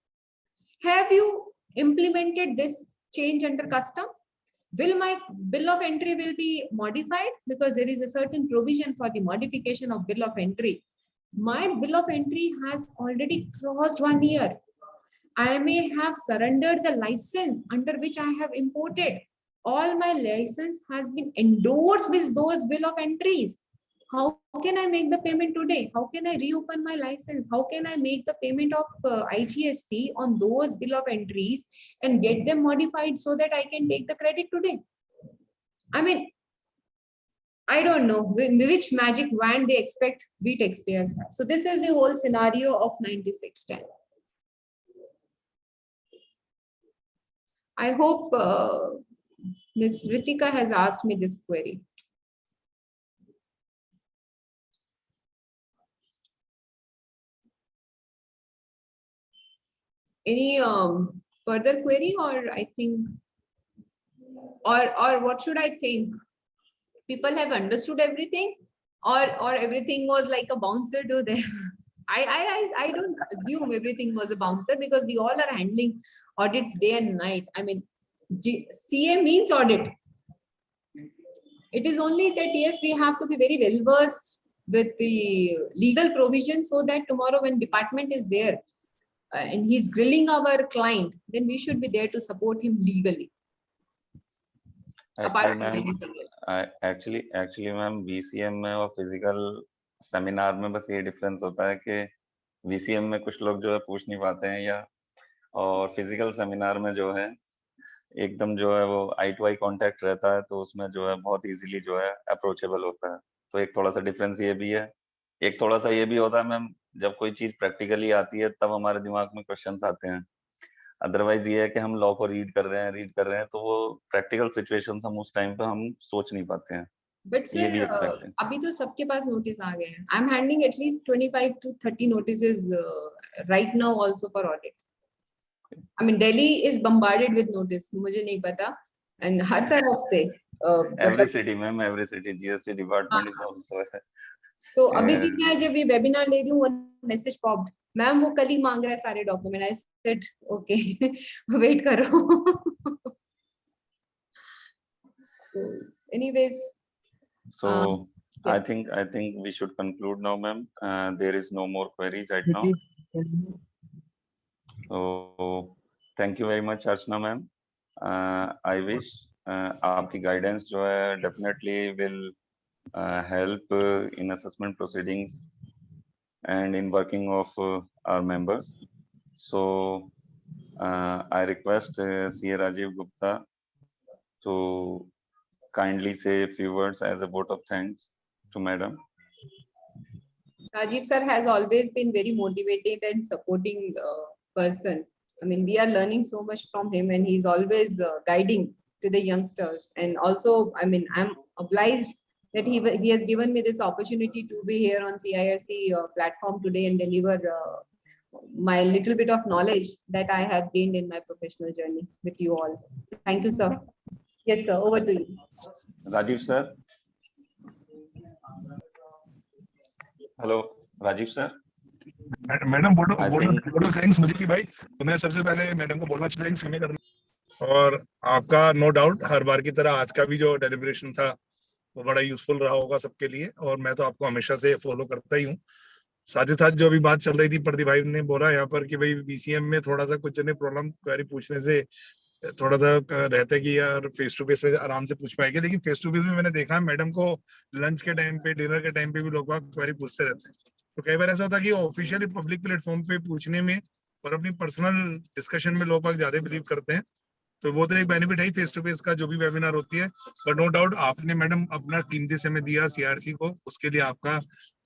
have you implemented this change under custom? Will my bill of entry will be modified? Because there is a certain provision for the modification of bill of entry. My bill of entry has already crossed 1 year. I may have surrendered the license under which I have imported. All my license has been endorsed with those bill of entries. How can I make the payment today? How can I reopen my license? How can I make the payment of IGST on those bill of entries and get them modified so that I can take the credit today? I mean, I don't know which magic wand they expect we taxpayers have. So this is the whole scenario of 9610. I hope Ms. Ritika has asked me this query. Any further query, or I think, or what should I think? People have understood everything, or everything was like a bouncer to them. I don't assume everything was a bouncer, because we all are handling audits day and night. I mean, CA means audit. It is only that, yes, we have to be very well versed with the legal provision, so that tomorrow when department is there and he's grilling our client, then we should be there to support him legally. Apart from anything else. Actually ma'am VCM में और physical seminar में बस ये difference होता है कि VCM में कुछ लोग जो है पूछ नहीं पाते हैं, या और फिजिकल सेमिनार में जो है एकदम जो है वो आई टू आई कांटेक्ट रहता है, तो उसमें जो है बहुत इजीली जो है अप्रोचेबल होता है। तो एक थोड़ा सा डिफरेंस ये भी है। एक थोड़ा सा ये भी होता है मैम, जब कोई चीज प्रैक्टिकली आती है तब हमारे दिमाग में क्वेश्चंस आते हैं। अदरवाइज ये है कि हम लॉ को रीड कर रहे हैं तो वो प्रैक्टिकल सिचुएशंस हम उस टाइम पे हम सोच नहीं पाते हैं। बट सर अभी तो सबके पास नोटिस आ गए हैं। I am handling at least 25 to 30 notices right now also for audit. I mean, Delhi is bombarded with notice. मुझे नहीं पता, and हर तरफ से every city ma'am, every city GST department is also है। So अभी भी मैं जब ये वेबिनार ले रही हूँ, one message popped, मैम वो कल ही मांग रहा है सारे document. I said okay, wait करो। So anyways, so yes. I think we should conclude now, ma'am. There is no more queries right now. So thank you very much, Archana ma'am. I wish आपकी guidance जो है definitely will help in assessment proceedings and in working of our members. So I request CA Rajiv Gupta to kindly say a few words as a vote of thanks to madam. Rajiv sir has always been very motivated and supporting person. I mean, we are learning so much from him, and he's always guiding to the youngsters. And also, I mean, I'm obliged that he has given me this opportunity to be here on CIRC platform today and deliver my little bit of knowledge that I have gained in my professional journey with you all. Thank you, sir. Yes, sir. Over to you. Rajiv sir. Hello, Rajiv sir. Madam बोलो thanks मुझे की भाई। तो मैं सबसे पहले madam को बोलना चाहता हूँ समय करना, और आपका नो डाउट हर बार की तरह आज का भी जो डेलिब्रेशन था वो बड़ा यूजफुल रहा होगा सबके लिए, और मैं तो आपको हमेशा से फॉलो करता ही हूँ। साथ ही साथ जो अभी बात चल रही थी, प्रदीप भाई ने बोला यहाँ पर कि भाई VCM में थोड़ा सा कुछ जने प्रॉब्लम क्वेरी पूछने से थोड़ा सा रहता है कि यार फेस टू फेस में आराम से पूछ पाएंगे, लेकिन फेस टू फेस में मैंने देखा है मैडम को लंच के टाइम पे, डिनर के टाइम पे भी लोग क्वेरी पूछते रहते हैं। तो कई बार ऐसा होता है कि ऑफिशियली पब्लिक प्लेटफॉर्म पे पूछने में और अपनी पर्सनल डिस्कशन में लोग ज्यादा बिलीव करते हैं, तो वो तो एक बेनिफिट है फेस टू फेस का जो भी वेबिनार होती है। बट नो डाउट आपने मैडम अपना कीमती समय दिया सीआरसी को, उसके लिए आपका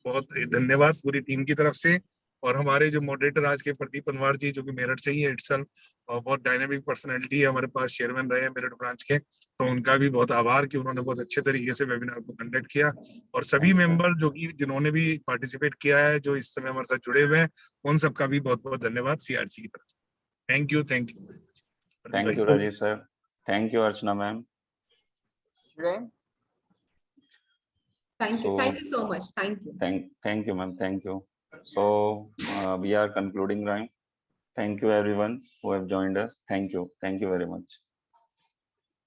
बहुत धन्यवाद पूरी टीम की तरफ से। और हमारे जो मॉडरेटर आज के प्रदीप पनवार जी, जो कि मेरठ से ही है इटसेल्फ, और बहुत डायनेमिक पर्सनैलिटी है, हमारे पास चेयरमैन रहे हैं मेरठ ब्रांच के, तो उनका भी बहुत आभार कि उन्होंने बहुत अच्छे तरीके से वेबिनार को कंडक्ट किया। और सभी मेंबर जो कि जिन्होंने भी पार्टिसिपेट किया है, जो इस समय हमारे साथ जुड़े हुए हैं, उन सबका भी बहुत बहुत धन्यवाद सीआरसी की तरफ से। Thank you. Thank you Rajeev sir, thank you Archana ma'am. Thank you so much. Thank you. Thank you ma'am, thank you. So we are concluding, right? Thank you everyone who have joined us. Thank you very much.